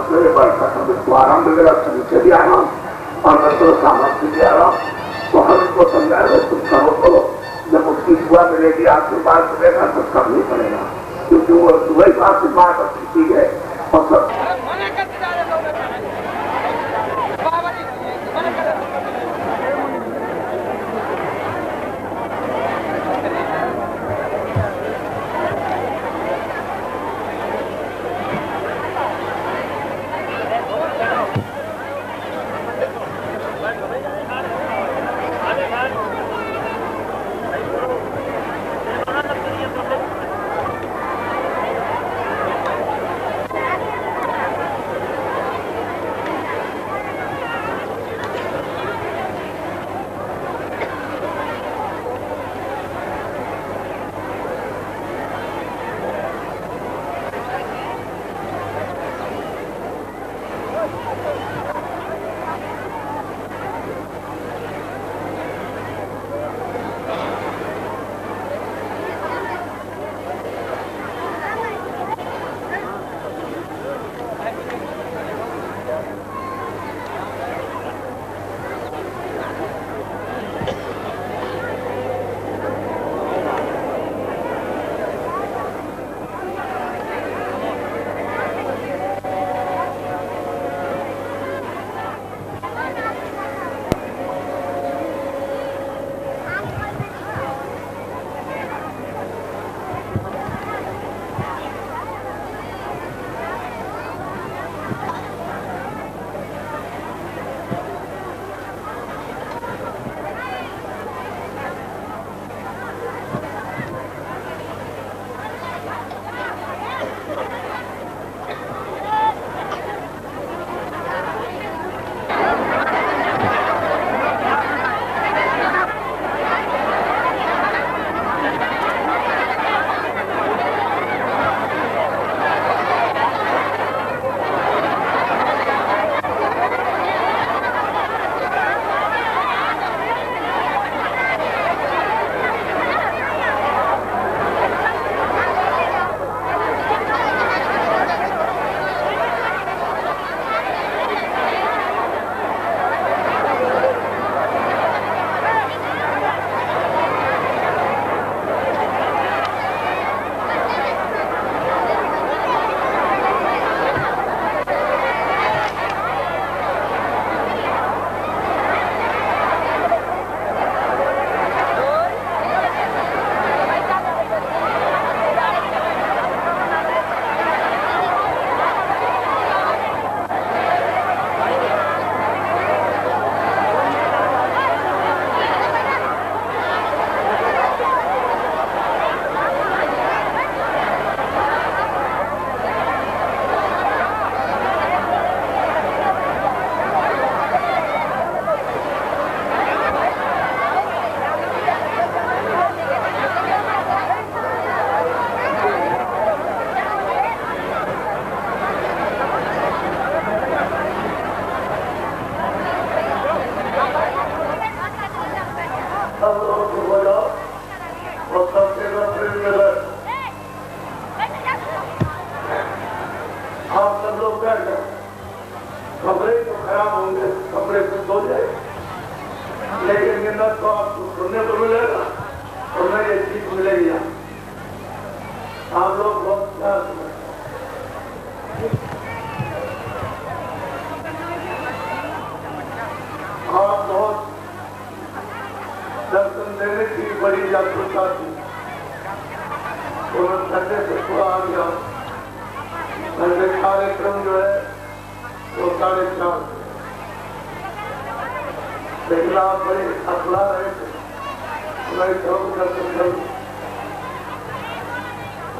مسئلے بڑھتا تھا اس کو آرام وغیرہ سے بھی آرام اور مسئلہ سامان سے بھی آرام تو ہم ان کو سمجھائے گا تم کرو کرو جب اس کی دعا ملے گی آپ کے پاس ملے گا تو کرنا ہی پڑے گا کیونکہ وہ وہی بات سے بات اچھی چیز ہے اور سب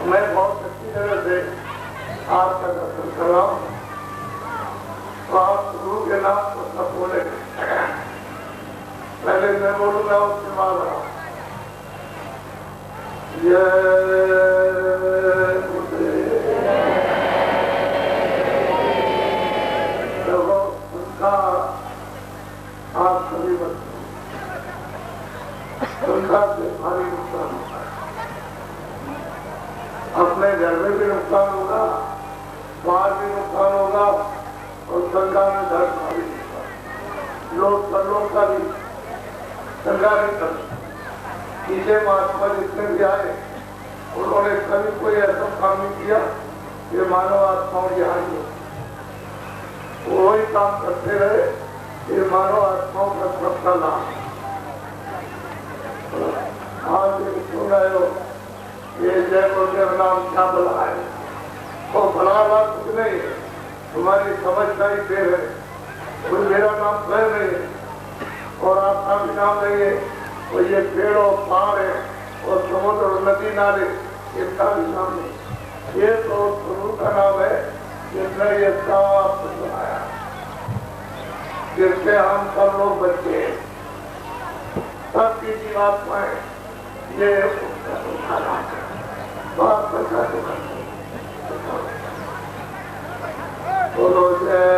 میں بہت اچھی طرح سے آپ کا درشن کر رہا ہوں تو آپ گرو کے نام کو سب بولے پہلے میں بولوں گا اس کے بعد رہا ان کا آپ سبھی بچوں سرکار سے بھاری نقصان ہوتا ہے. اپنے گھر میں بھی نقصان ہوگا, باہر بھی نقصان ہوگا, کا بھی چنگا نہیں کرتا. پیچھے مہاتما جتنے بھی آئے انہوں نے کبھی کوئی ایسا کام نہیں کیا کہ مانو آتماؤں یہاں ہی وہی کام کرتے رہے کہ مانو آتماؤں کا سب کا نام. آج سن رہے ہو یہ جے گردیو نام کیا بلا ہے وہ بلا بات کچھ نہیں ہے, تمہاری سمجھ کا ہی دیر ہے. کوئی میرا نام خیر نہیں ہے اور آپ کا بھی نام نہیں ہے, اور یہ پیڑ اور پہاڑ ہے اور سمندر اور ندی نالے ان کا بھی نام نہیں. یہ تو گرو کا نام ہے جس نے یہ سب بنایا, جس سے ہم سب لوگ بچے ہیں. سب کی جیواتمائیں یہ بات بچا چکا بولو جے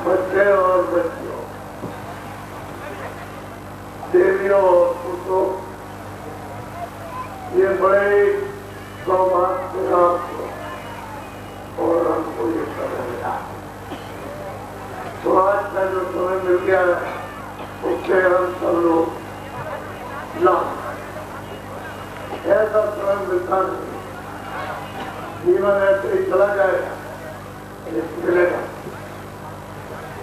بچے اور بچیوں, دیویوں اور پتوں, یہ بڑے سوبھاگیہ سے آپ کو اور ہم کو یہ کر ملا. تو آج کا جو سمے مل گیا ہے اس سے ہم سب لوگ لام ایسا سمے ملتا نہیں, جیون ایسے ہی چلا جائے گا, ملے گا.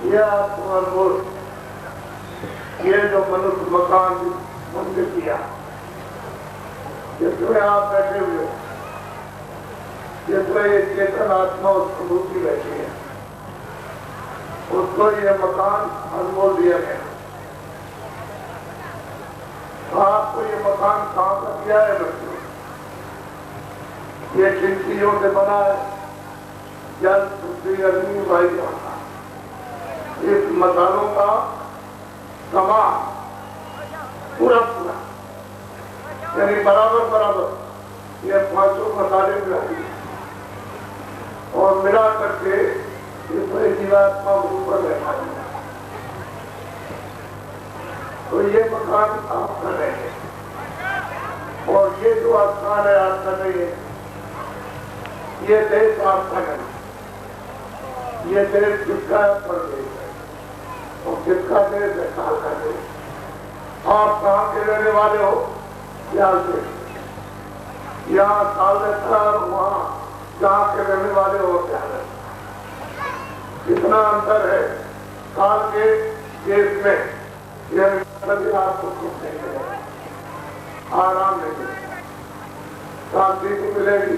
یہ آپ کو انمول یہ جو منوس مکان منظر کیا جس میں آپ بیٹھے ہوئے, جس میں یہ چیتن آتما اس کو روکی بیٹھی ہے, اس کو یہ مکان انمول دیا گیا. آپ کو یہ مکان کہاں کا دیا ہے بچوں؟ یہ کن چیزوں سے بنا ہے؟ جل, پرتھوی, اگنی, وایو. اس مسالوں کا سامان پورا پورا یعنی برابر برابر یہ 500 مسالے ملائی اور ملا کر کے اس میں جیواتما اوپر بیٹھا دیا. تو یہ مکان آپ کا رہے ہیں اور یہ جو آسمان ہے آپ کا نہیں ہے. یہ دیش آپ کا نہیں, یہ دیش کس کا پردیش ہے اور کس کا دیش ہے؟ کال کا دیش. آپ کہاں کے رہنے والے ہو؟ سیال سے. یہاں سال رہتا ہے اور وہاں جہاں کے رہنے والے ہو سیال رہتا. کتنا انتر ہے سال کے دیش میں. یہ آپ کو کچھ نہیں ملے گا, آرام نہیں ملے گا, شانتی کو ملے گی,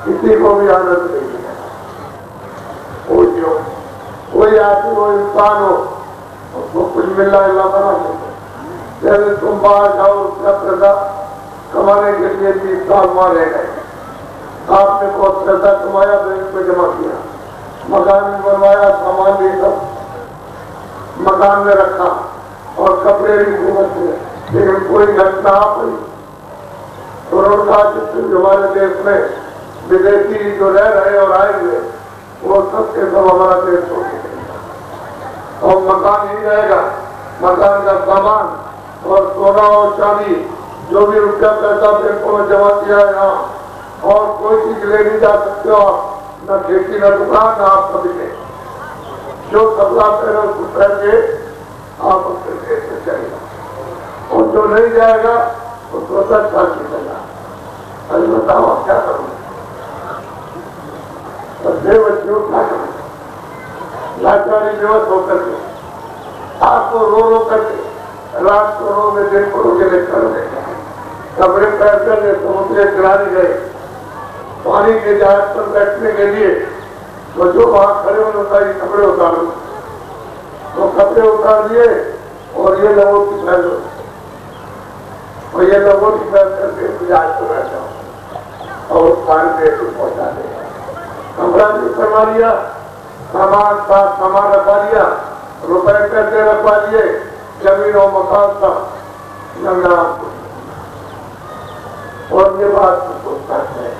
کسی کو بھی عادت نہیں ملے گا. کوئی آدمی ہو, انسان ہو, اس کو کچھ ملنا اللہ بنا سکتا. جیسے تم باہر جاؤ اس کا پیسہ کمانے کے لیے 20 سال وہاں رہ گئے, آپ نے بہت پیسہ کمایا, بینک میں جمع کیا, مکان بھی بنوایا, سامان بھی سب مکان میں رکھا اور کپڑے بھی قیمت ہوئے, لیکن کوئی گھٹنا آپ ہوئی. کروڑ ہمارے دیش میں ودیشی جو رہ رہے اور آئے ہوئے وہ سب کے سب ہمارا دیش ہو گئے اور مکان ہی رہے گا. مکان کا سامان اور سونا اور چاندی جو بھی روپیہ پیسہ بینکوں میں جمع کیا ہے یہاں, اور کوئی چیز لے نہیں جا سکتے ہو آپ, نہ کھیتی نہ دکان نہ آپ کبھی لے. جو سبلا پہلے اس کو پہن کے آپ اپنے دیش سے چلے گا, اور جو نہیں جائے گا اس کو سچ سچ چلے گا. ابھی بتاؤ آپ کیا کروں گے؟ بچوں کیا کریں, لاچاری بےوس ہو کر کے آپ کو رو رو کر کے رات کو رو میں دن کو رو کے لے کر دے, کپڑے پہن کر سمندر کنارے گئے پانی کے جہاز پر بیٹھنے کے لیے, تو جو وہاں کھڑے ہوتا ہے کپڑے اتارو, تو کپڑے اتار دیے اور یہ لوگوں کی پہن لو, اور یہ لوگوں کی پہن کر کے جہاز کو بیٹھا اور اس پانی پہ پہنچا دے. کمرہ بھی کروا لیا, سامان رکھوا لیا, روپے پیسے رکھوا لیے, زمین و مکان تھا, نہ اور یہ بات تو سوچتا ہے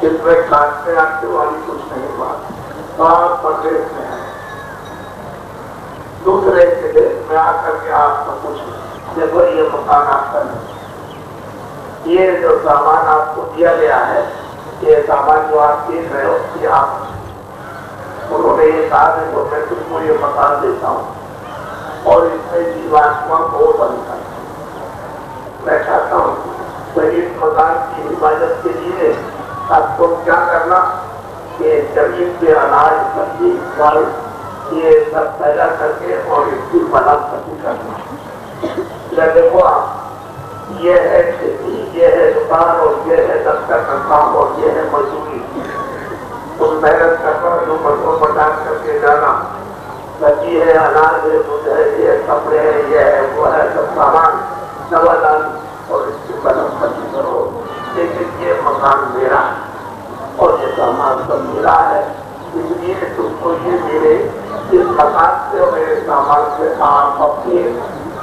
اس میں کاٹنے آنے والی کچھ نہیں بات آپ پردیش میں ہے دوسرے کے دیش میں آ کر کے آپ کو کچھ دیکھو یہ مکان آپ کا نہیں یہ جو سامان آپ کو دیا گیا ہے یہ سامان جو آپ دیکھ رہے ہو یہ آپ انہوں نے یہ کہا ہے تو میں تم کو یہ مکان دیتا ہوں اور اس میں جیواتما کو بند کر میں چاہتا ہوں تو اس مکان کی حفاظت کے لیے آپ کو کیا کرنا کہ زمین پہ اناج سبزی پھل یہ سب پیدا کر کے اور اس کی بناوٹ کرنا دیکھو آپ یہ ہے کھیتی یہ ہے دکان اور یہ ہے دفتر کا کام اور یہ ہے مزدوری تم محنت کرنا جو مزدور بٹا کر کے جانا سبزی ہے اناج ہے دودھ ہے یہ کپڑے ہیں یہ ہے وہ ہے سب سامان دوا ڈال اور اس کی بناوٹ کرو لیکن یہ مکان میرا ہے اور یہ سامان سب میرا ہے اس لیے تم کو یہ میرے اس مکان سے اور میرے سامان سے آپ اپنی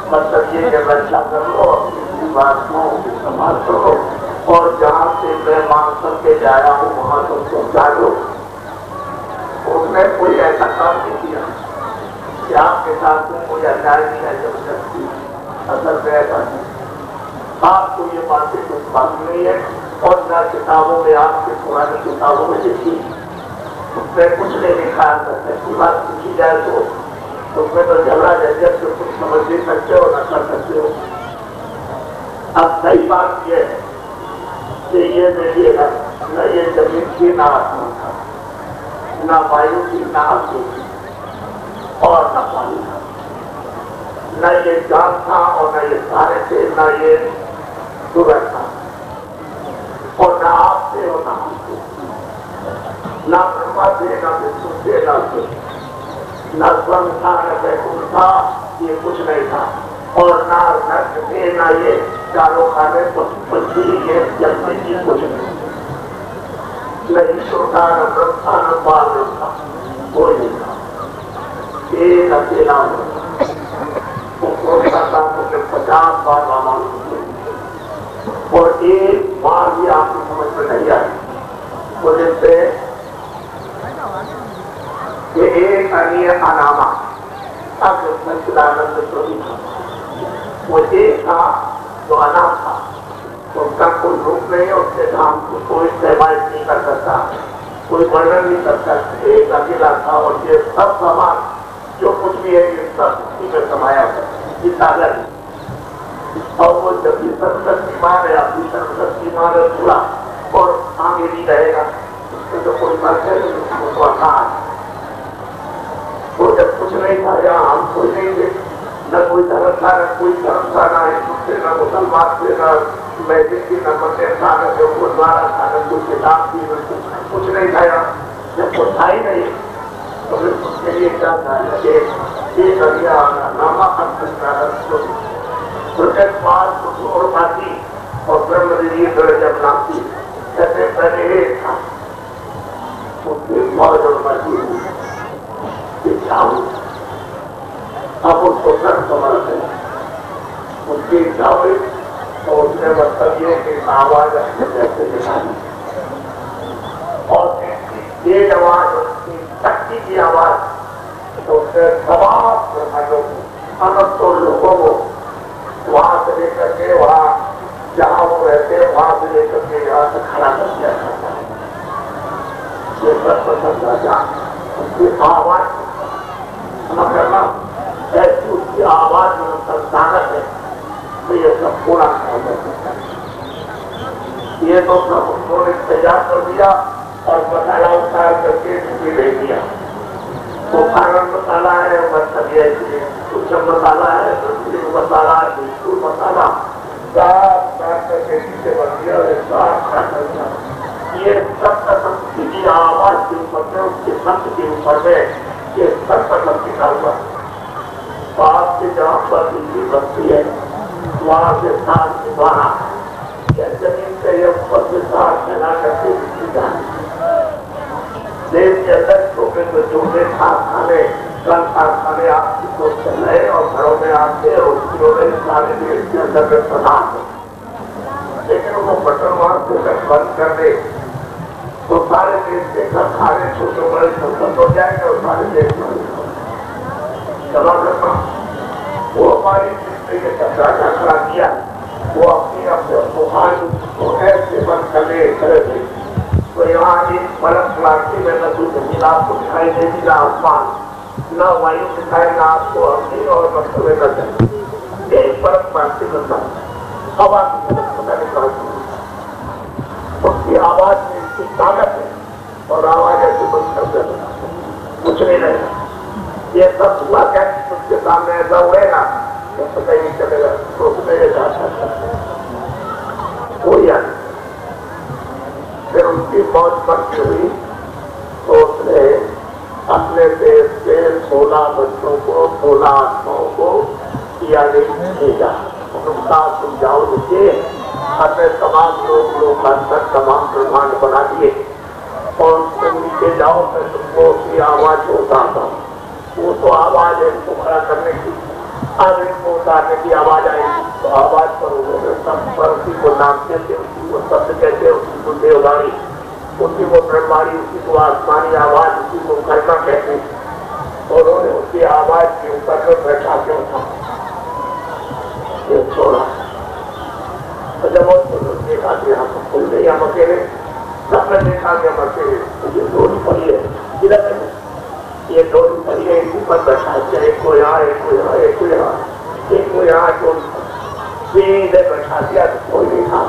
مطلب یہ کہ بچہ کر لو اپنی بات کو استعمال کرو اور جہاں سے میں مانگ کر کے جایا ہوں وہاں تم پہنچا دو اس نے کوئی ایسا کام نہیں کیا کہ آپ کے ساتھ میں کوئی انیائے نہیں ہے زبردستی اصل میں ایسا نہیں آپ کو یہ باتیں کچھ بات نہیں ہے اور نہ کتابوں میں آپ کے پرانی کتابوں میں لکھی اس میں کچھ نہیں لکھا ایسی بات پوچھی جائے تو اس میں تو جھگڑا جھنجٹ سے کچھ سمجھ نہیں سکتے ہو نہ کر سکتے ہو اب صحیح بات یہ ہے کہ یہ میری نہ یہ زمین کی نہ آسمان تھا نہ وایو کی نہ آسو کی اور نہ پانی تھا نہ یہ جان تھا اور نہ یہ سارے تھے نہ یہ سورج تھا اور نہ آپ سے اور نہ ہم سے نہ برہما تھے نہ وشنو تھے نہ نہ سورگ تھا نہ بیکن تھا یہ کچھ نہیں تھا اور نہ نرک تھے نہ یہ چاروں کھانے پنچھی یہ جلنے کی کچھ نہیں نہ ایشور تھا نہ برہم تھا نہ بال تھا کوئی نہیں تھا ایک اکیلا مجھے 50 بار رامان اور ایک بار بھی آپ کی سمجھ میں نہیں آئی وہ جیسے کہ ایک انیہ اناما اگر سچدانند سوئی تھا وہ ایک تھا جو انام تھا اس کا کوئی روپ نہیں اس کے نام کو کوئی استعمال نہیں کر سکتا کوئی ورنن نہیں کر سکتا ایک اکیلا تھا اور یہ سب سامان جو کچھ بھی ہے یہ سب اسی میں سمایا ہے یہ ساگر اور وہ جب بھی سرسد بیمار ہے اپنی سرسد بیمار ہے پورا اور آگے نہیں رہے گا اس میں تو کوئی فرق ہے اس کو آسان ہے وہ جب کچھ نہیں تھا یہاں ہم کوئی نہیں تھے نہ کوئی دھرم تھا نہ کوئی دھرم تھا نہ ہندو تھے نہ مسلمان تھے نہ میجک تھی نہ مندر تھا نہ جو گردوارا تھا نہ کوئی کتاب تھی نہ کچھ نہیں تھا یہاں جب کچھ تھا ہی نہیں تو پھر اس کے لیے کیا تھا ایک ادیا ناما پال کچھ اور باتیں اور برہم دیوی جب نامتی ایسے پہلے ایک تھا اس کی موج اور مرضی ہوئی اب اس کو کر سمجھتے ہیں اس کی اچھا ہوئی تو اس نے مطلب یہ کہ آواز ایسے دکھائی اور یہ آواز اس کی شکتی کی آواز تو اس نے تمام برہمنڈوں کو انتوں لوگوں کو وہاں سے لے کر کے وہاں جہاں وہ رہتے وہاں سے لے کر کے یہاں سے کھڑا کر دیا کرتا ہے یہ سب پسند راجا اس کی آواز کرنا ایسی اس کی آواز میں طاقت ہے تو یہ سب پورا کام ہے یہ تو سب انہوں نے تیار کر دیا اور مسالہ اتار کر کے دے دیا وہ کھانا مسالہ ہے مطلب یہ کچھ مسالہ ہے مسالہ بالکل مسالہ صاف کاٹ کر کے نیچے بن دیا صاف کاٹ کر دیا یہ سب کا سب کی آواز کے اوپر میں اس کے سب کے اوپر میں یہ سب کا سب نکال ہوا باپ کے جہاں پر بجلی بنتی ہے وہاں سے ساتھ کے باہر یا زمین سے یہ اوپر سے ساتھ ملا کر کے بجلی جانے دیش کے اندر چھوٹے سے چھوٹے کارخانے کارخانے آپ کی کو چل رہے اور گھروں میں آتے اور سارے دیش کے اندر میں پڑھا دے، لیکن وہ بٹن مار کے بند کر دے تو سارے دیش کے گھر سارے چھوٹے بڑے ختم ہو جائے گا اور سارے دیش میں جمع کرنا وہ ہماری زندگی کے کچرا کرا دیا، وہ اپنی کو ایسے بند کر دے کرے تھے تو یہاں ایک فرق کلاسی میں نہ کوئی زمین آپ کو دکھائی دے گی، نہ آسمان، نہ وایو دکھائے، نہ آپ کو اپنی اور مقصد نہ جائے، ایک فرق پانچی کرتا ہوا کی طرف پتہ نہیں پڑتی، اس کی آواز میں اس کی طاقت ہے اور آواز ایسے بند کر دیتا کچھ نہیں رہے گا۔ یہ سب ہوا کیا اس کے سامنے ایسا ہوئے گا کہ پتہ ہی نہیں چلے گا، سوچنے کے ساتھ کوئی آدمی پھر ان کی موت پڑتی ہوئی تو اس نے اپنے دیش کے 16 بچوں کو 16 آدموں کو کیا نہیں بھیجا، ان کا تم جاؤ دیکھیے، اپنے تمام لوگ تک تمام پرمان بنا دیے اور تم نیچے جاؤ، میں تم کو اس کی آواز کو اتارتا ہوں، وہ تو آواز ہے اس کو کھڑا کرنے کی، آدمی کو اتارنے کی آواز آئی تو آواز پر سب پر اسی کو نام کہتے، اسی کو شبد کہتے، اسی کو دیوبانی، اسی کو برہمانی، اسی کو آسمانی آواز، اسی کو کلمہ کہتے، اور انہوں نے اس کی آواز کے اوپر میں بیٹھا کے اٹھا یہ چھوڑا۔ جب وہ دیکھا کہ ہم کھل گئی ہم اکیلے، سب نے دیکھا کہ ہم اکیلے، یہ ڈوری پڑی ہے، یہ ڈوری پڑی ہے، اسی پر بیٹھا ہے، ایک کو یہاں، ایک کو یہاں، ایک کو یہاں، ایک کو یہاں، سیدھے بیٹھا دیا تو کوئی نہیں تھا،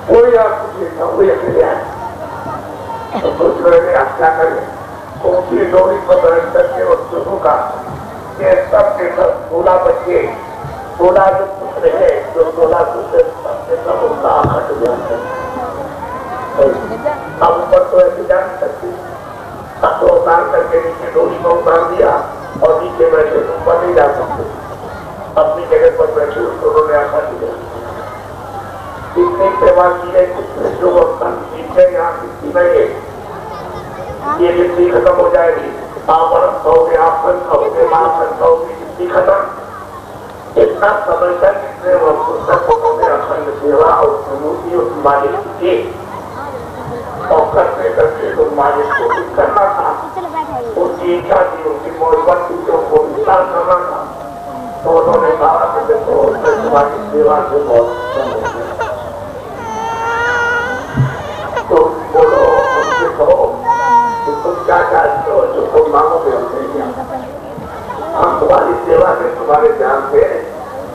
کوئی آپ کچھ نہیں تھا، کوئی اکیلے آئے تو کچھ لوگوں نے آپ کیا کریں، اسی ڈوری پر بیٹھ کر کے اور شروع کا یہ سب کے سب 16 بچے 16 جو پوچھ رہے جو 16 پوچھے سب کے سب ان کا آخر جانتے ہیں، اب اوپر تو ایسے جان سکتی، اب تو اتار کر کے نیچے ڈوری کو اتار دیا اور نیچے بیٹھے اوپر نہیں جا سکتے، اپنی جگہ پر بیٹھے اس کو انہوں نے آخر دیا، اتنی سیوا کی ہے کچھ جو وقت پیچھے یہاں کسی میں یہ مٹی ختم ہو جائے گی، آپ ورم کھاؤ گے، آپ پن کھاؤ گے، ماں پن کھاؤ گے، مٹی ختم، اتنا سمجھتا کتنے وقت تک انہوں نے اخنڈ سیوا اور سموتی اس مالک کی اور کرتے کرتے تو مالک کو بھی کرنا تھا، اس کی اچھا تھی، اس کی محبت تھی جو کو انسان کرنا تھا، تو انہوں نے کہا کہ دیکھو تمہاری سیوا سے بہت تو بولو ان سے کہو کہ تم کیا چاہتے ہو، جو تم مانگو گے ہم دیں گے، ہم تمہاری سیوا میں تمہارے دھیان سے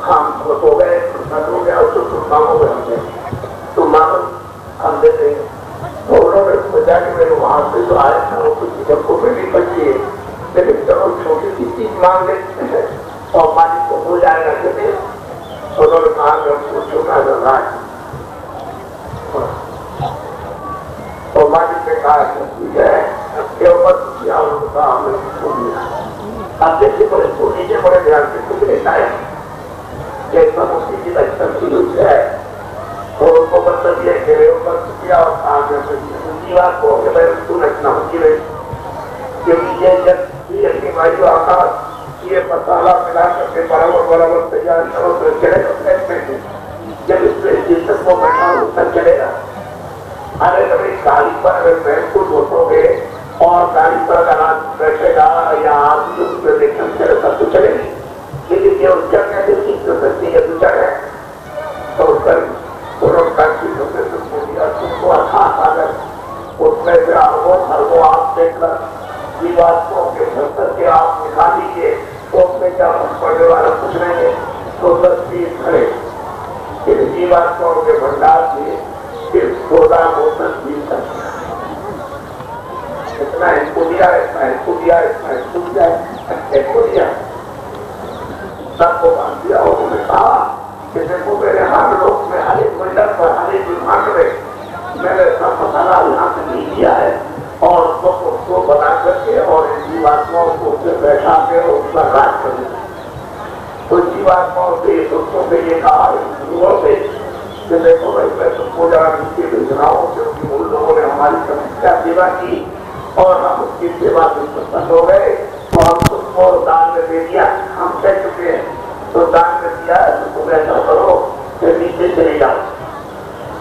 ہم خوش ہو گئے، خوش ہو گیا، اور جو تم مانگو گے ہم دیں گے، تم مانگو ہم دے دیں گے۔ تو انہوں نے سوچا کہ میرے وہاں سے جو آئے تھا وہ کچھ جب کو بھی نہیں بچی ہے، لیکن چلو چھوٹی سی چیز مانگ لیتے ہیں اور مالک کو ہو جائے گا کہتے ہیں، انہوں نے کہا کہ ہم پوچھو گا راج، تو مالک نے کہا ٹھیک ہے کہ اوپر کیا ہوگا ہمیں چھوڑ دیا، آپ دیکھیے بڑے نیچے بڑے دھیان سے کچھ نہیں آئے کہ سب اسی کی تفصیل ہے، تو ان کو مطلب یہ کہ اوپر کیا اور آگے اسی بات کو کہ میں اس کو رکھنا ہوتی رہی، کیونکہ یہ جب یہ کہ بھائی جو آکاش یہ مسالہ ملا کر کے برابر تیار کرو تو چلے گا میں جب اس پہ جسم کو بیٹھا اس تک چلے گا، ارے کبھی گاڑی پر اگر بیٹھ کو دوستو گے اور گاڑی پر اگر آدمی بیٹھے گا یا آدمی اس پہ دیکھنے چلے سب تو چلے گی، لیکن یہ اس چڑھنے سے چیز کر سکتی ہے تو چڑھ ہے تو اس پر انہوں کا چیزوں سے تم کو دیا، تم کو آخاص آگر اس میں سے ہر وہ آپ دیکھ کر جیواتموں کے بھر کے آپ نکال لیجیے تو اس میں کیا پڑھنے والا کچھ نہیں ہے، تو 10 پیس کھڑے ان جیواتموں کے بھنڈار سے پھر 16 کو 10 پیس کر اتنا اس کو دیا، اتنا اس کو دیا، اتنا اس کو دیا، اس کو دیا، سب کو باندھ دیا۔ انہوں نے کہا کہ دیکھو میرے ہر لوگ میں ہر ایک منڈل پر ہر ایک بھانڈ میں میں نے سب مسالہ یہاں سے نہیں دیا ہے اور اس کو بنا کر کے اور ان جیواتماؤں کو اس سے بیٹھا کے اور اس پر راج کر دیا۔ تو جیواتماؤں سے دوستوں سے یہ کہا گروہوں سے کہ دیکھو بھائی میں تم کو ذرا نیچے بھیج رہا ہوں کیونکہ ان لوگوں نے ہماری سمسیا سیوا کی اور ہم اس کی سیوا سے پسند ہو گئے اور ہم تم کو دان میں دے دیا، ہم کہہ چکے ہیں ایسا کرو کہ نیچے چلے جاؤ،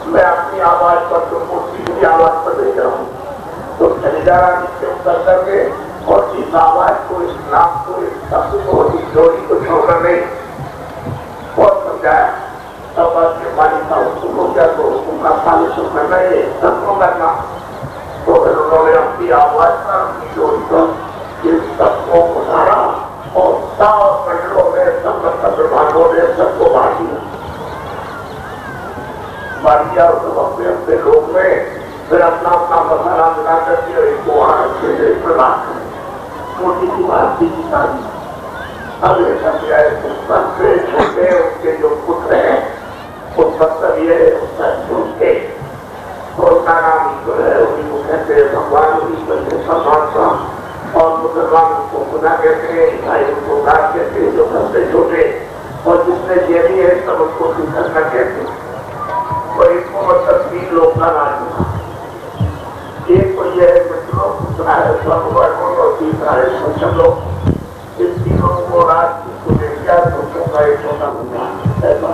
میں اپنی آواز پر تم کو تیسری آواز پر لے جاؤں، تو چلے جا رہا نیچے اتر کر کے، اور اس آواز کو، اس نام کو، اس شخص کو، اس جوڑی کو چھوڑنا نہیں، اور سمجھایا۔ تب مالک کا حکم ہو گیا تو حکم کا خالص کرنا ہے، سب کو کرنا۔ تو پھر انہوں نے اپنی آواز پر، اپنی جوڑی پر اس سب کو اتارا اور سات منڈلوں میں سب بھاگوں نے سب کو باہر دیا، مار دیا، اور سب اپنے اپنے لوگ میں پھر اپنا اپنا مسالہ ملا کر کے ایک کو وہاں رکھے تھے، اس پر بات کریں۔ چھوٹی سی بات تھی جتا دی، اب یہ سب سب سے چھوٹے ان کے جو پتر ہیں اس پر سب یہ سچ کے، اور کا نام ایشور ہے، انہیں کو کہتے ہیں بھگوان، انہیں کو کہتے ہیں سلمان صاحب، اور مسلمان ان کو خدا کہتے ہیں، عیسائی ان کو گاڑ کہتے ہیں، جو سب سے چھوٹے، اور جس نے جیبی ہے سب اس کو سکھرنا کہتے ہیں۔ اور اس کو مطلب 3 لوگ کا راج ہوا، ایک تو یہ ہے مطلب دوسرا ہے سرگوڑ اور تیسرا ہے سوچم لوگ۔ اس تینوں کو راج کی کو لے گیا دوسروں کا ایک چھوٹا بنیاد ایسا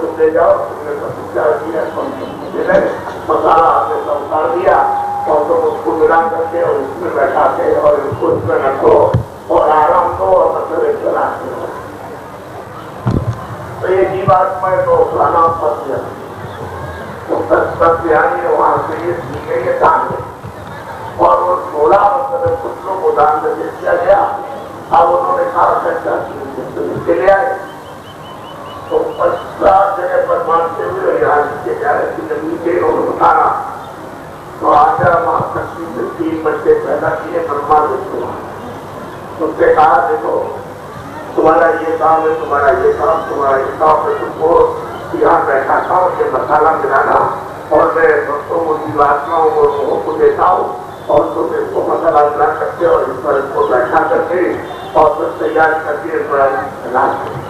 تم لے جاؤ، تم نے سب کیا کیا، مسالہ آپ نے سب اتار دیا، اور تم اس کو ملا کر کے اور اس میں بیٹھا کے اور اس کو اس میں رکھو اور آرام دو اور مسئلے چلاتے ہو۔ تو یہ جی بات میں تو فلانا پس گیا، تو سب بہانی ہے وہاں سے یہ سیکھے یہ دان ہے، اور وہ 16 مسئلے پتروں کو دان میں دے دیا گیا۔ اب انہوں نے کہا خرچہ کے لے آئے تو 50 جگہ پر مانتے ہوئے یہاں کے جا رہے تھے، جب نیچے انہوں نے اتارا تو آجا وہاں تقسیم سے 3 بچے پیدا کیے، برما دیکھو ان سے کہا دیکھو تمہارا یہ کام ہے، تمہارا یہ کام، تمہارا یہ کام ہے، تم کو یہاں بیٹھا تھا یہ مسالہ ملانا، اور میں دوستوں کو جیواتماؤں کو لوگوں کو دیتا ہوں، اور تم اس کو مسالہ ملا کرتے اور اس پر اس کو بیٹھا کر کے اور پھر تیار کر کے علاج کرے۔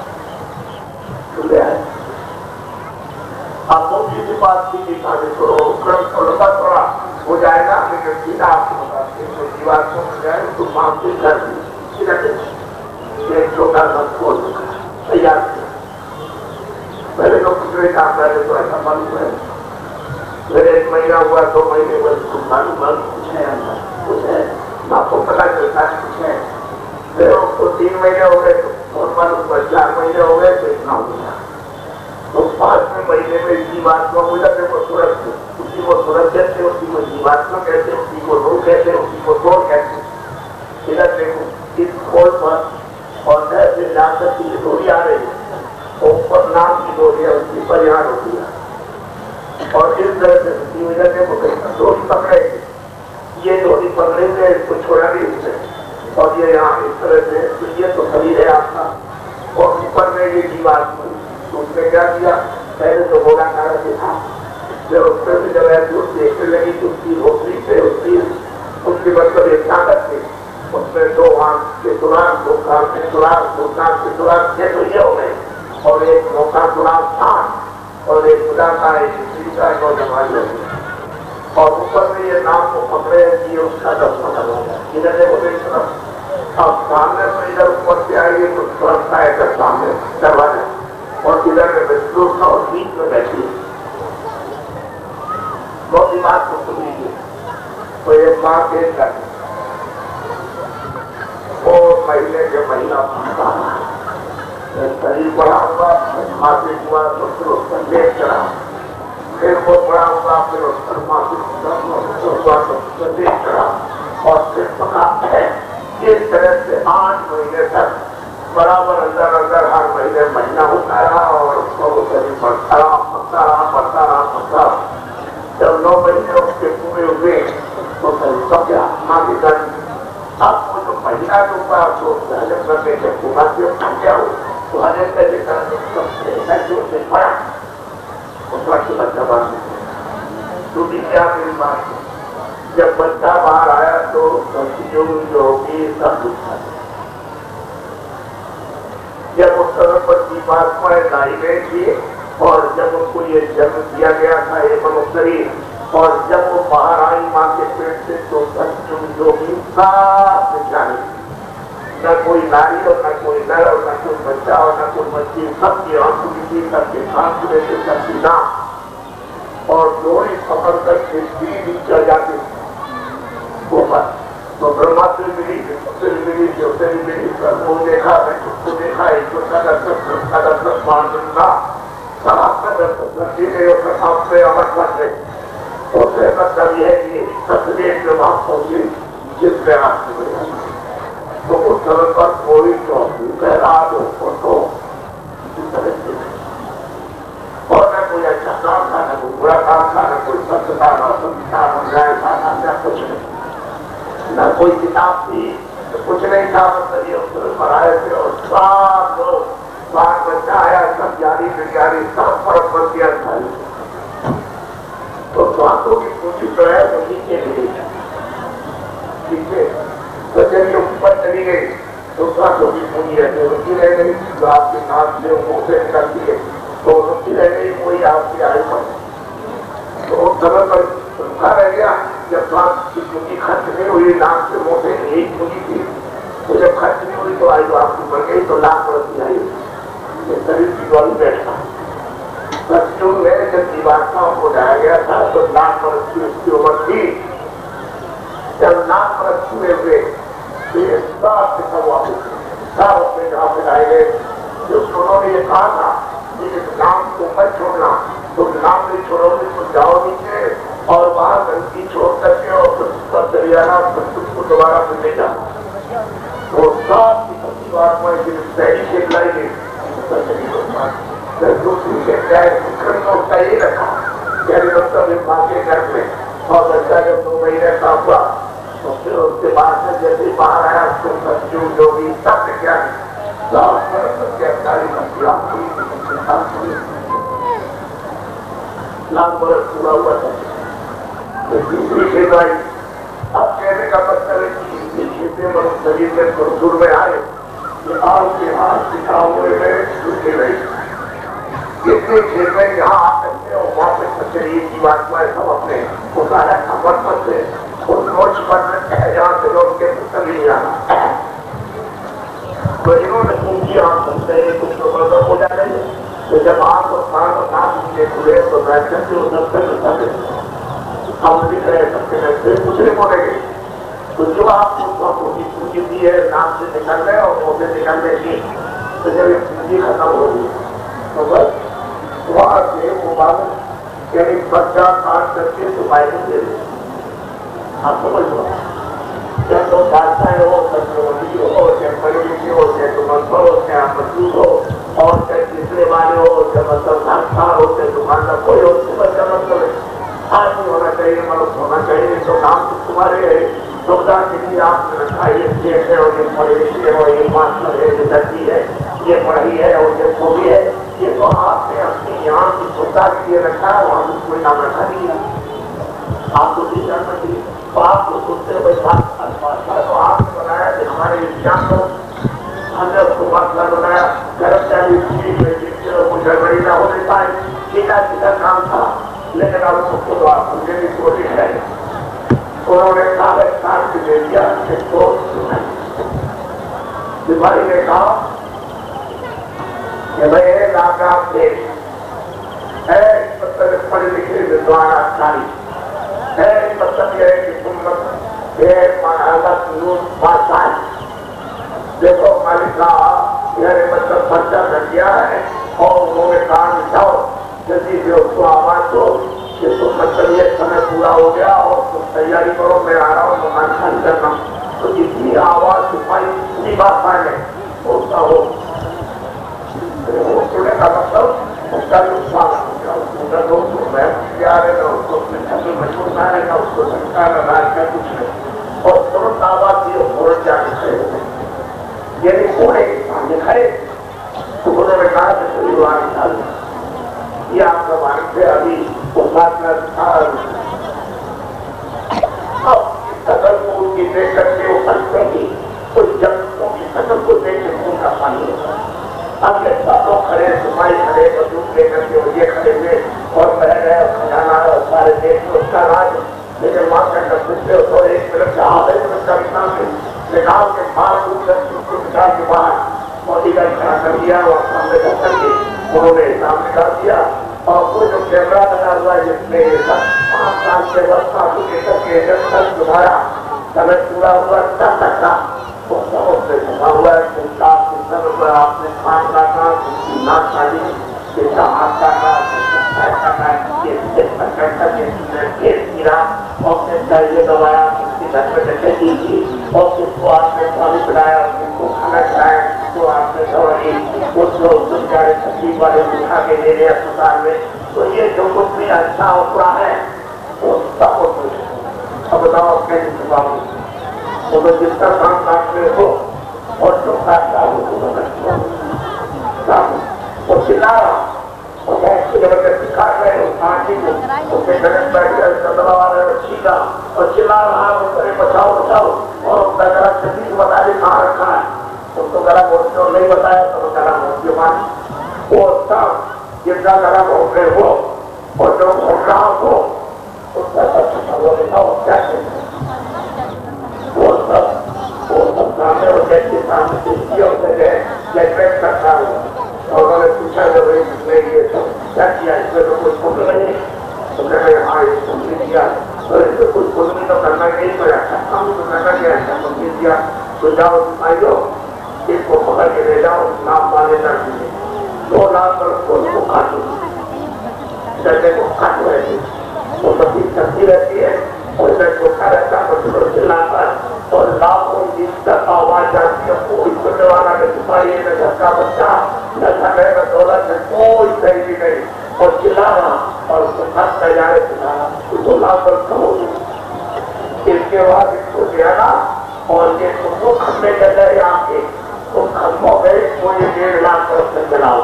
آپ کو کسی بات کی دکھانے کو تھوڑا تھوڑا ہو جائے گا، لیکن سیدھا آپ کو بتاتے ہیں جیوات کو مل جائے تو ماں سے گھر بھی ایک چھوٹا سا کھول تیار کیا۔ پہلے تو کچھ نہیں کام پہلے تو ایسا معلوم ہے، پھر 1 مہینہ ہوا، 2 مہینے ہوئے، معلوم کچھ ہے کچھ ہے، آپ کو پتا چلتا ہے کچھ ہے، پھر اس کو 3 مہینے ہو گئے تو اور معلوم ہوا، 4 مہینے ہو گئے تو اتنا ہو گیا، تو 5ویں مہینے میں جیوات کو ملا کہ وہ سورج اسی کو سورج کہتے، اسی کو جیوات کو کہتے، اسی کو روح کہتے، اسی کو توڑ کہتے۔ ادھر دیکھو اس کھول پر اور ایسے جا کر کی ڈوری آ رہی ہے، اوپر نام کی ڈوری ہے، اسی پر یہاں ڈوری ہے، اور اس طرح سے اسی وجہ سے وہ ڈوری پکڑے گی، یہ ڈوری پکڑے گے، اس کو چھوڑا نہیں اس سے، اور یہ یہاں اس طرح سے، تو یہ تو خرید ہے آپ کا، اور اوپر میں یہ جیوات کو اس نے کیا کیا، پہلے تو بولا کارا کے تھا، پھر اس پر بھی جب ایسی اس دیکھنے لگی تو اس کی روشنی سے اس کی مطلب ایک طاقت تھی، اس میں 2 آنکھ کے سراغ، 2 کان کے سراغ، 2 کان کے سراغ، 6 تو یہ ہو گئے، اور ایک موقع سراغ 8، اور ایک خدا کا ایک اسی کا ایک اور جماعت ہو گیا، اور اوپر میں یہ نام کو پکڑے کہ اس کا 10 پکڑ ہو گیا، ادھر دیکھو ایک طرف، اب سامنے سے ادھر اوپر سے آئیے تو سرکتا ہے ادھر سامنے دروازے، اور ادھر میں بچوں کا اور بیچ میں بیٹھی بہت ہی بات کو سن لیجیے، تو یہ ماں کے گھر اور مہینے کے مہینہ شریر بڑا ہوا، ماسک ہوا تو پھر اس پر لیٹ چڑھا، پھر وہ بڑا ہوا، پھر اس پر ماسک ہوا تو اس پر لیٹ چڑھا، اور پھر پکا ہے۔ اس طرح سے 8 مہینے تک برابر اندر اندر ہر مہینے مہینہ ہوتا رہا، اور اس کو وہ شریر بڑھتا رہا، پڑتا رہا، پڑتا رہا، پڑتا رہا۔ جب 9 مہینے اس کے پورے ہوئے تو شریر سب گیا، ماں کی گھر۔ اب وہ جو مہینہ ڈوبا تو حجم کرنے کے پورا سے پھٹ گیا ہو تو حجم کرنے کا جو سے پڑا اس وقت بچہ باہر نکلا۔ تو بھی کیا میری بات ہے، جب بچہ باہر آیا تو جو ہوگی سب کچھ تھا۔ جب اس طرح پر کی بات میں لائی گئی تھی، اور جب ان کو یہ جنم دیا گیا تھا یہ منوسری، اور جب وہ باہر آئی ماں کے پیٹ سے تو جو بھی سب جانے نہ کوئی ناری اور نہ کوئی نر اور نہ کوئی بچہ اور نہ کوئی بچی، سب کی آنکھوں کی سب کے سانسے سے سکینہ اور ڈوری پکڑ کر کے بھی چل جاتے وہ بس تو برہما سے ملی جو سے ملی وہ دیکھا میں خود کو دیکھا ایک تو قدر مان دوں گا سب قدر سیدھے اور سب سے عمل کرتے اور سے مطلب یہ ہے کہ تصویر جو وہاں پہنچی جس میں آپ سے بڑھا تو اس طرح پر کوئی تو بہراد ہو تو اور نہ کوئی اچھا کام تھا نہ کوئی برا کام تھا نہ کوئی سچ تھا نہ سنتا تھا نہ کچھ نہیں نہ کوئی کتاب تھی کچھ نہیں تھا مطلب یہ اس طرح پر آئے تھے اور سب لوگ بات بچہ آیا سب جاری بریاری سب فرق پر کیا تھا تو سواتوں کی پوچھی تو ہے تو نیچے ملی نیچے تو جب یہ اوپر چلی گئی تو سواتوں کی پونجی رہتے رکی رہ گئی جو آپ کے نام سے منہ سے نکل دیے تو رکی رہ گئی کوئی آپ کی آئی پر تو اس سمے پر رکھا رہ گیا جب سوات کی پونجی خرچ نہیں ہوئی نام سے منہ سے ایک پونجی تھی تو جب خرچ نہیں ہوئی تو آئی جو آپ کی بڑھ گئی تو لاکھ روپیہ آئی یہ شریر کی گولی بیٹھا بچوں میں جب دیوارتاؤں کو ڈایا گیا تھا تو لاکھ برس کی اس کی عمر تھی جب لاکھ برس ہوئے ہوئے تو یہ سب سے سب واپس سب اپنے جہاں پہ لائے گئے جو انہوں نے یہ کہا تھا کہ اس نام کو مت چھوڑنا تم نام نہیں چھوڑو گے تو جاؤ نیچے اور وہاں گندگی چھوڑ کر کے اور پھر چلی جانا پھر تم کو دوبارہ پھر لے جانا وہ سب کی سب بات میں پہلی سے لائی گئی دوسری سے کا یہ رکھا کہ مطلب ماں کے گھر میں اور بچہ جب 2 مہینے کا ہوا تو پھر اس کے بعد سے جیسے باہر آیا اس کو بچوں جو بھی سب نے کیا لاکھ برس پورا ہوا تھا تیسری کھیت آئی اب کہنے کا مطلب ہے کہ اسی کھیتے میں شریر میں دور میں آئے کہ آپ کے ہاتھ سکھا ہوئے میں چھوٹے رہی کتنے کھیل میں یہاں آ سکتے اور وہاں پہ شریر کی بات میں سب اپنے مطالعہ خبر پر سے اور نوچ پر ہے جہاں سے لوگ کے پتر نہیں آنا تو انہوں نے پونجی آن سکتے ہیں کچھ تو مطلب ہو جائے گا تو جب آپ اور خان اور نام مجھے کھلے تو میں چلتے ہو دفتر میں سکتے ہم بھی رہے سکتے ہیں پھر کچھ نہیں بولے گے تو جو آپ کو پونجی دی ہے نام سے نکلنے اور وہ سے نکلنے کی تو جب یہ پونجی ختم ہو گئی تو بس وہاں سے مبارک یعنی بچہ کاٹ کر کے تو مائنس دے دے آپ سمجھ لو چاہے تو بادشاہ ہو ٹیکنالوجی ہو چاہے پڑھی لکھی ہو چاہے تو منصور ہو چاہے مزدور ہو اور چاہے تیسرے والے ہو چاہے مطلب دھانسار ہو چاہے دکاندار کوئی ہو اس بچہ مطلب آدمی ہونا چاہیے مرد ہونا چاہیے تو کام تو تمہارے ہے سودا کے لیے آپ نے رکھا یہ چیک ہے اور یہ پڑھی لکھی ہے اور یہ ماسٹر ہے یہ دردی ہے یہ پڑھائی ہے اور یہ خوبی ہے یہ تو آپ نے اپنی یہاں کی سودا کے لیے رکھا ہے وہاں سے کوئی نام رکھا نہیں ہے آپ کو نہیں جاننا چاہیے تو آپ کو سنتے ہوئے تو آپ نے بنایا کہ ہمارے انسان کو ہم نے اس کو مسئلہ بنایا کرمچاری کوئی گڑبڑی نہ ہونے پائے سیدھا سیدھا کام تھا لیکن اب اس کو تو آپ سمجھنے کی کوشش ہے انہوں نے کاغذ کاٹ کے دے دیا کہ تو بیماری نے کہا کہ میں ناکام تھے مطلب پڑھے لکھے ودوان آسانی مطلب یہ ہے کہ تم دیکھو مالک کہا یہ مطلب خرچہ کر دیا ہے اور انہوں نے کہا جاؤ جلدی سے اس کو آواز دو کہ تم مطلب یہ سمے پورا ہو گیا اور تم تیاری کرو میں آ رہا ہوں مکان خالی کرنا تو اتنی آواز سپاہی اتنی بات ہے اس کا ہو سننے کا مطلب اس کا نقصان ہو گیا اس کو میں کیا رہے گا اس کو اپنے گھر میں مشہور نہ رہے گا اس کو سرکار راج کا کچھ نہیں اور ترنت آواز یہ فوراً جا کے کھڑے ہوئے یعنی پورے سامنے کھڑے تو انہوں نے کہا کہ کوئی وہاں نکال یہ آپ کا مالک ہے ابھی وہ ساتھ میں اب قدر کو ان کی دیکھ کر کے وہ سکتے ہی کوئی جب ان کی قدر کو دیکھ کے خون کا پانی ہوتا اب یہ ساتوں کھڑے سپاہی کھڑے بندوق لے کر کے وہ یہ کھڑے ہوئے اور بہ گئے اور کھجانا اور سارے دیش میں اس کا راج لیکن وہاں کا کر سکتے ہو تو ایک منٹ کا آدھے منٹ کا اتنا نکال کے باہر نکال کے باہر موٹی کا کھڑا کر دیا اور سامنے کر کے انہوں نے نام نکال دیا اور وہ جو کیمرہ لگا ہوا ہے جس میں 5 سال کے وقت آگے لے کر کے جب تک دوبارہ سمجھ پورا ہوا تب تک کا وہ سب سے چھپا ہوا ہے کہ سب آپ نے کھان لانا ناک کھانی جیسا ہاتھ کرنا اور پھر چاہیے دوایا اس کی گھر میں ڈکے دی اور کس کو آپ نے پانی پلایا کس کو کھانا کھلایا کس کو آپ نے دوائی اس لوگ بیچارے تکلیف والے اٹھا کے لے رہے اسپتال میں تو یہ جو کچھ بھی اچھا ہوتا ہے وہ سب اب بتاؤ کیسے چھپا ہوں وہ تو جس کا کام کاٹتے ہو اور جو کاٹتا ہو وہ چلا رہا زبردستی کاٹ رہے ہو آنٹی کو اس کے گھر بیٹھ کر دبا رہے ہو چھیلا اور چلا رہا ہو کرے بچاؤ بچاؤ اور اس کا گلا چھتی بتا دے کہاں رکھا ہے اس کو گلا گھوٹ جو نہیں بتایا تو وہ گلا گھوٹ کے مانی وہ سب جن کا گلا گھوٹ رہے ہو اور جو گھوٹ رہا ہو اس کا سب چھتا ہوا بتاؤ کیا وہ سب سامنے ہو جیسے سامنے کسی ہوتے گئے جیسے کرتا ہوں اور انہوں نے پوچھا کہ بھائی اس نے یہ کیا کیا اس میں تو کچھ کھل نہیں تو میں نے ہاں اس کو نہیں کیا اور اس میں کچھ کھل نہیں تو کرنا نہیں تو اچھا کام تو کرنا کیا اچھا تو نہیں کیا تو جاؤ آئی لو اس کو پکڑ کے لے جاؤ نام مانے کر دیجیے 2 لاکھ پر اس کو کاٹو ڈرنے کو کاٹ رہتی وہ سبھی سبزی رہتی ہے اور ادھر چوکھا رہتا ہے چلاتا ہے اور لاکھوں جس تک آواز جاتی ہے کوئی سننے والا نہ سپاہی نہ گھر کا بچہ نہ گھر نہ دولت میں کوئی صحیح بھی نہیں اور چلا رہا اور اس کو خط کر جائے چلا رہا تو 2 لاکھ پر کہو اس کے بعد اس کو دیا نا اور یہ وہ کھمبے کر گئے آپ کے تو کھمبوں میں وہ یہ 1.5 لاکھ پر سے چلاؤ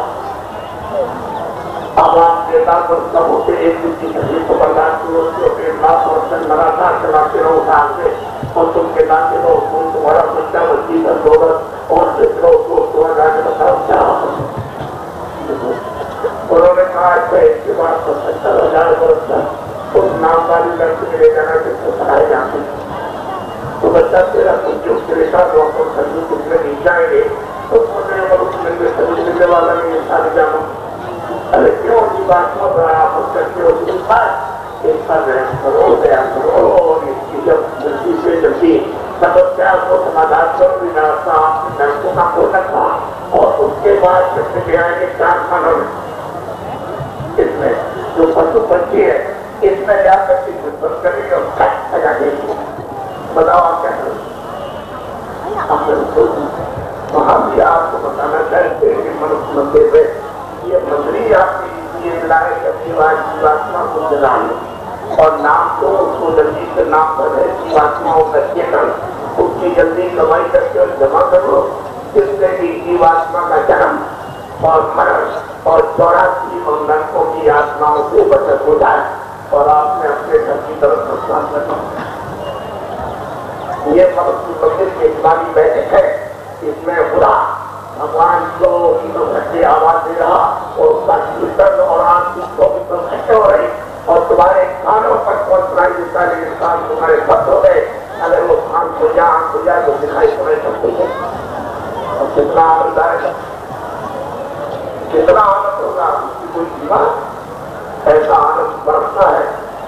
اب آپ 1.5 لاکھ پر سب ہوتے ایک دن کی تکلیف کو برداشت کرو اس کو 1.5 لاکھ پر سے لگاتار چلاتے رہو سال سے اور تم کے لاتے رہو تم تمہارا بچہ بچی کا دولت اور صرف لوگ کو جا کے بتاؤ کیا انہوں نے کہا اس کے بعد 70,000 برس تک اس نام والی لڑکی کے لے جانا جس کو سنائے جاتے تو بچہ تیرا کچھ جو تیرے ساتھ ڈاکٹر سنجو کچھ میں نہیں جائیں گے تو سوچنے میں کچھ ملنے والا نہیں ہے سارے جانا ارے کیوں کی بات میں بڑا آپ کر کے اس کے بعد ایک پر رہن کرو دیا کرو اور اس کی جب جلدی سے جلدی سمسیا کو سمادھان کرو بھی نرسا نرسوں کا کو رکھا اور اس کے بعد جب سے گیا ہے 4 خانوں میں اس میں جو پشو پنچھی ہے اس میں جا کر کے خدمت کریں گے اور کٹ لگا دیں گے بتاؤ آپ کیا کریں تو ہم بھی آپ کو بتانا چاہتے ہیں کہ منس مندر میں یہ مندری آپ کی یہ ملائے کہ جیواتما کو جلا لیں اور نام تو اس کو جلدی سے نام کر رہے جیواتماؤں کا چیتن اس کی جلدی کمائی کر کے جمع کرو جس سے کہ جیواتما کا جنم اور مرن اور 84 منگلوں کی آتماؤں سے بچت ہو جائے اور آپ نے اپنے گھر کی طرف نقصان کرنا یہ مندر کی اجباری بیٹھک ہے اس میں خدا بھگوان کو گھنٹے آواز دے رہا اور اس کا کیرتن اور آپ کی 24 گھنٹے ہو رہی اور تمہارے کانوں پر پہنچنا جیسا لیکن کان تمہارے بند ہو گئے اگر وہ کان کھل جائے تو دکھائی تمہیں سکتے ہیں اور کتنا آنند آئے گا کتنا آنند ہوگا اس کی کوئی سیما ایسا آنند برستا ہے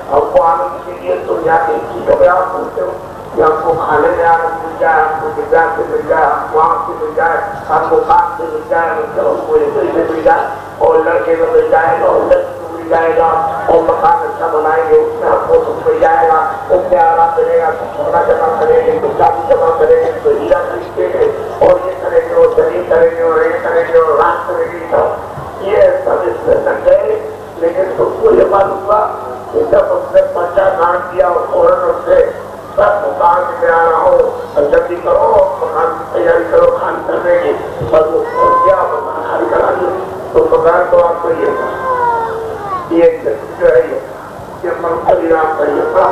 اور وہ آنند کے لیے تو یا ایک چیزوں میں آپ پوچھتے ہو کہ ہم کو کھانے میں آنند مل جائے ہم کو ودیا سے مل جائے ہم کو آنکھ سے مل جائے ہم کو کام سے مل جائے ہم کو ایسے سے مل جائے اور لڑکے میں مل جائے گا اور لڑکی کو مل جائے گا اور مکان اچھا بنائیں گے اس میں ہم کو سب مل جائے گا اس میں آرام ملے گا سونا جمع کریں گے تو چاندی جمع کریں گے تو ہیرا خریدیں گے اور یہ کریں گے اور زمین کریں گے اور یہ کریں گے اور رات کریں گے تو یہ سب اس میں لگ گئے لیکن تم کو یہ معلوم ہوا کہ جب اس نے پرچہ کاٹ دیا اور فوراً اس سے سب مکان میں آ رہا ہو اور جلدی کرو مکان کی تیاری کرو کھان کرنے کی بس وہ پہنچ گیا مکان خالی کرا دیا تو مکان تو آپ کو یہ جو ہے یہ منفرد آپ کا یہ تھا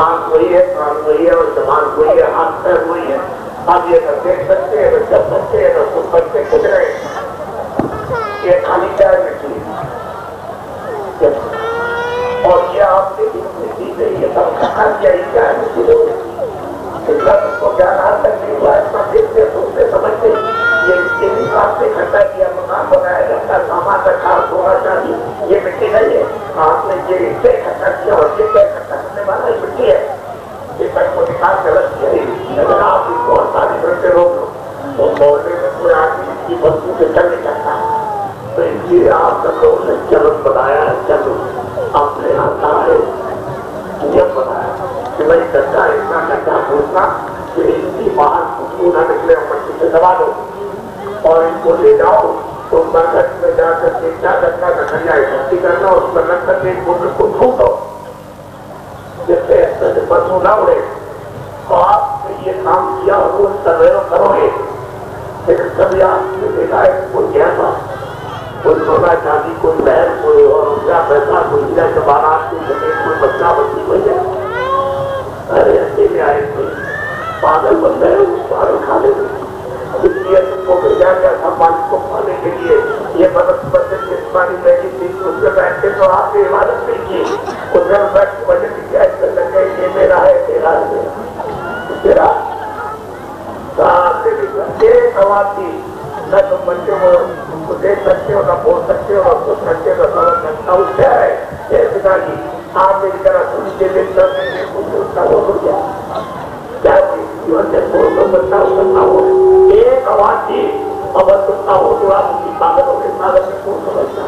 آنکھ وہی ہے کان وہی ہے اور زبان وہی ہے ہاتھ پیر وہی ہے آپ یہ نہ دیکھ سکتے ہیں نہ چل سکتے ہیں نہ سن سکتے کچھ نہیں یہ خالی چائے مٹی اور یہ آپ کے مٹی سے یہ سب کھا کیا ہی چائے مٹی اتنا اس کو کیا نہ تک نہیں ہوا کی بدبو سے چلنے لگتا ہے. تو ان کی آپ لوگوں نے چلن بنایا ہے. چلو اپنے ہاتھ آئے جب بتایا کہ بھائی گڈھا اتنا گڈھا پوچھنا کہ ان کی باہر خوشبو نہ نکلے اور مٹی سے دبا دو اور ان کو لے جاؤ تو مرکز میں جا کر کے کیا گڈھا گٹھڑیا اکٹھی کرنا اور اس پر رکھ کر کے ایک بوتل کو ڈھونڈو جس سے بدبو نہ اڑے. تو آپ نے یہ کام کیا اور وہ کر رہے ہو کرو گے. لیکن کبھی آپ نے دیکھا ہے کوئی کیسا کوئی سونا چاندی کوئی محل کوئی اور روپیہ پیسہ کوئی ہیرا جواہرات کوئی زمین کوئی بچہ بچی کوئی ہے. ارے اکیلے آئے کوئی پاگل بن گئے اس پاگل کھانے میں. اس لیے تم کو بھیجا گیا تھا مالک کو کھانے کے لیے. یہ مدد بچے کی اسمانی میری تھی اس میں بیٹھ کے تو آپ نے عبادت نہیں کی. اس میں بیٹھ کے وجہ کی کیا کر لگے یہ میرا ہے تیرا ہے تیرا ایک آواز تھی. نہ تم بچے کو دیکھ سکتے ہو نہ بول سکتے ہو نہ سن سکتے ہو نہ سمجھ سکتا ہوں. کیا ہے پتا جی آپ میری طرح سن کے دیکھ سکتے ہیں کچھ اس کا وہ ہو گیا کیا بچہ ہو سکتا ہو. ایک آواز تھی اگر سنتا ہو تو آپ کی طاقت ہو گئی طاقت میں کون سمجھتا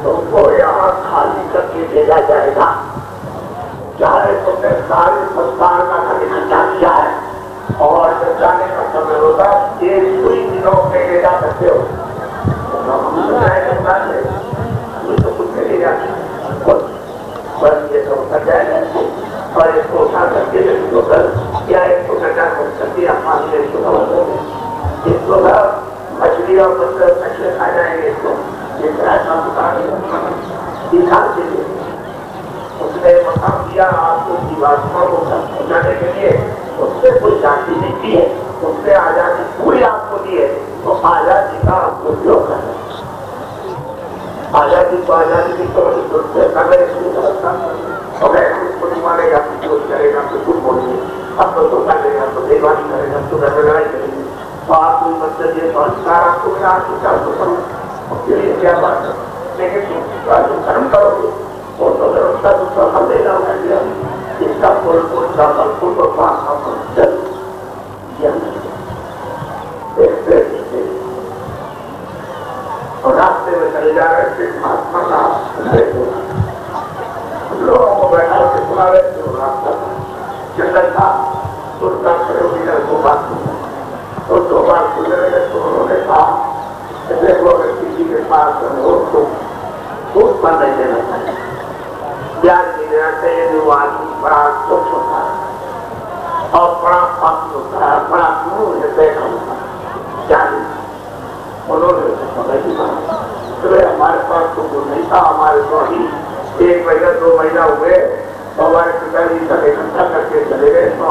تم کو یہاں خالی کر کے بھیجا جائے گا. چاہے تم نے سارے سنسار کا کبھی اکٹھا کیا ہے اور جب جانے کا سمے ہوتا ہے یہ پوری دنوں میں لے جا سکتے ہو. تو کچھ نہیں لے جاتے بس یہ تو کر جائے گا اور اس کو اٹھا کر کے تو کر کیا ایک کو کٹا کر دیا پانی اس کو اس کو مچھلی اور مچھلی کھا جائیں گے. اس کو یہ طرح کا دکھا کے لیے اس نے مقام دیا آپ کو جیواتما کو پہنچانے کے لیے. اس سے کوئی جانتی نہیں کی ہے. اس نے آزادی پوری آپ کو دی ہے. تو آزادی کا آپ کو اپیوگ کرنا آزادی کو آزادی کی طرف سے کر رہے اور اس کو نہیں مانے گا کچھ کرے گا تو کچھ بولیں گے. اب تو کر لے گا تو دیوانی کرے گا تو لڑائی کریں گے. تو آپ کوئی مطلب یہ سنسکار آپ کو آپ کو چار کو کرو یہ کیا بات ہے. لیکن کرم کرو گے اور تو اگر اس کا دوسرا ہم لے جاؤ گا اس کا پھول پھول کا پھل پھول اور پاس کا پھل چل اور راستے میں چلے جا رہے تھے مہاتما کا لوگوں کو بیٹھا کے سنا رہے تھے. وہ راستہ جنگل تھا تو اس کا کھڑے ہوئے دو بات سنا اور دو بار کھلے رہے تو انہوں نے کہا دیکھو اگر کسی کے پاس ہو تو خود پر نہیں دینا چاہیے. پیار نہیں دینا چاہیے. وہ آدمی بڑا سوچ ہوتا ہے اور بڑا پاک ہوتا ہے بڑا گرو ہے بیٹھا ہوتا ہے. کیا انہوں نے ہمارے پاس تو وہ نہیں تھا. ہمارے تو ابھی 1 مہینہ 2 مہینہ ہوئے تو ہمارے پتا جی سب اکٹھا کر کے چلے گئے. تو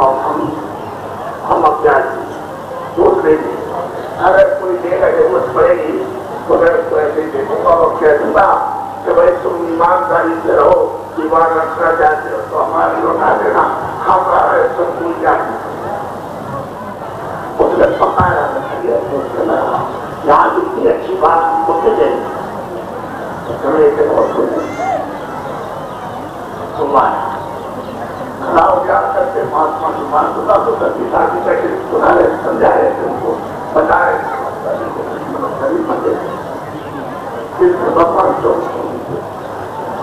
ہم اب کیا سوچ رہے تھے اگر کوئی دے گا ضرورت پڑے گی تو میں اس کو ایسے ہی دیکھوں گا اور کہہ دوں گا کہ بھائی تم ایمانداری سے رہو. ایمان رکھنا چاہتے ہو تو ہماری لوٹا دینا. ہمارا سب بھول جاتے اس نے پکایا یہاں اتنی اچھی بات ہوتے دیں کھڑا ہو گیا کرتے مہاتما سمان ہوتا تو کرتی ساتھی بیٹھے سنا رہے سمجھا رہے تھے ان کو بتا رہے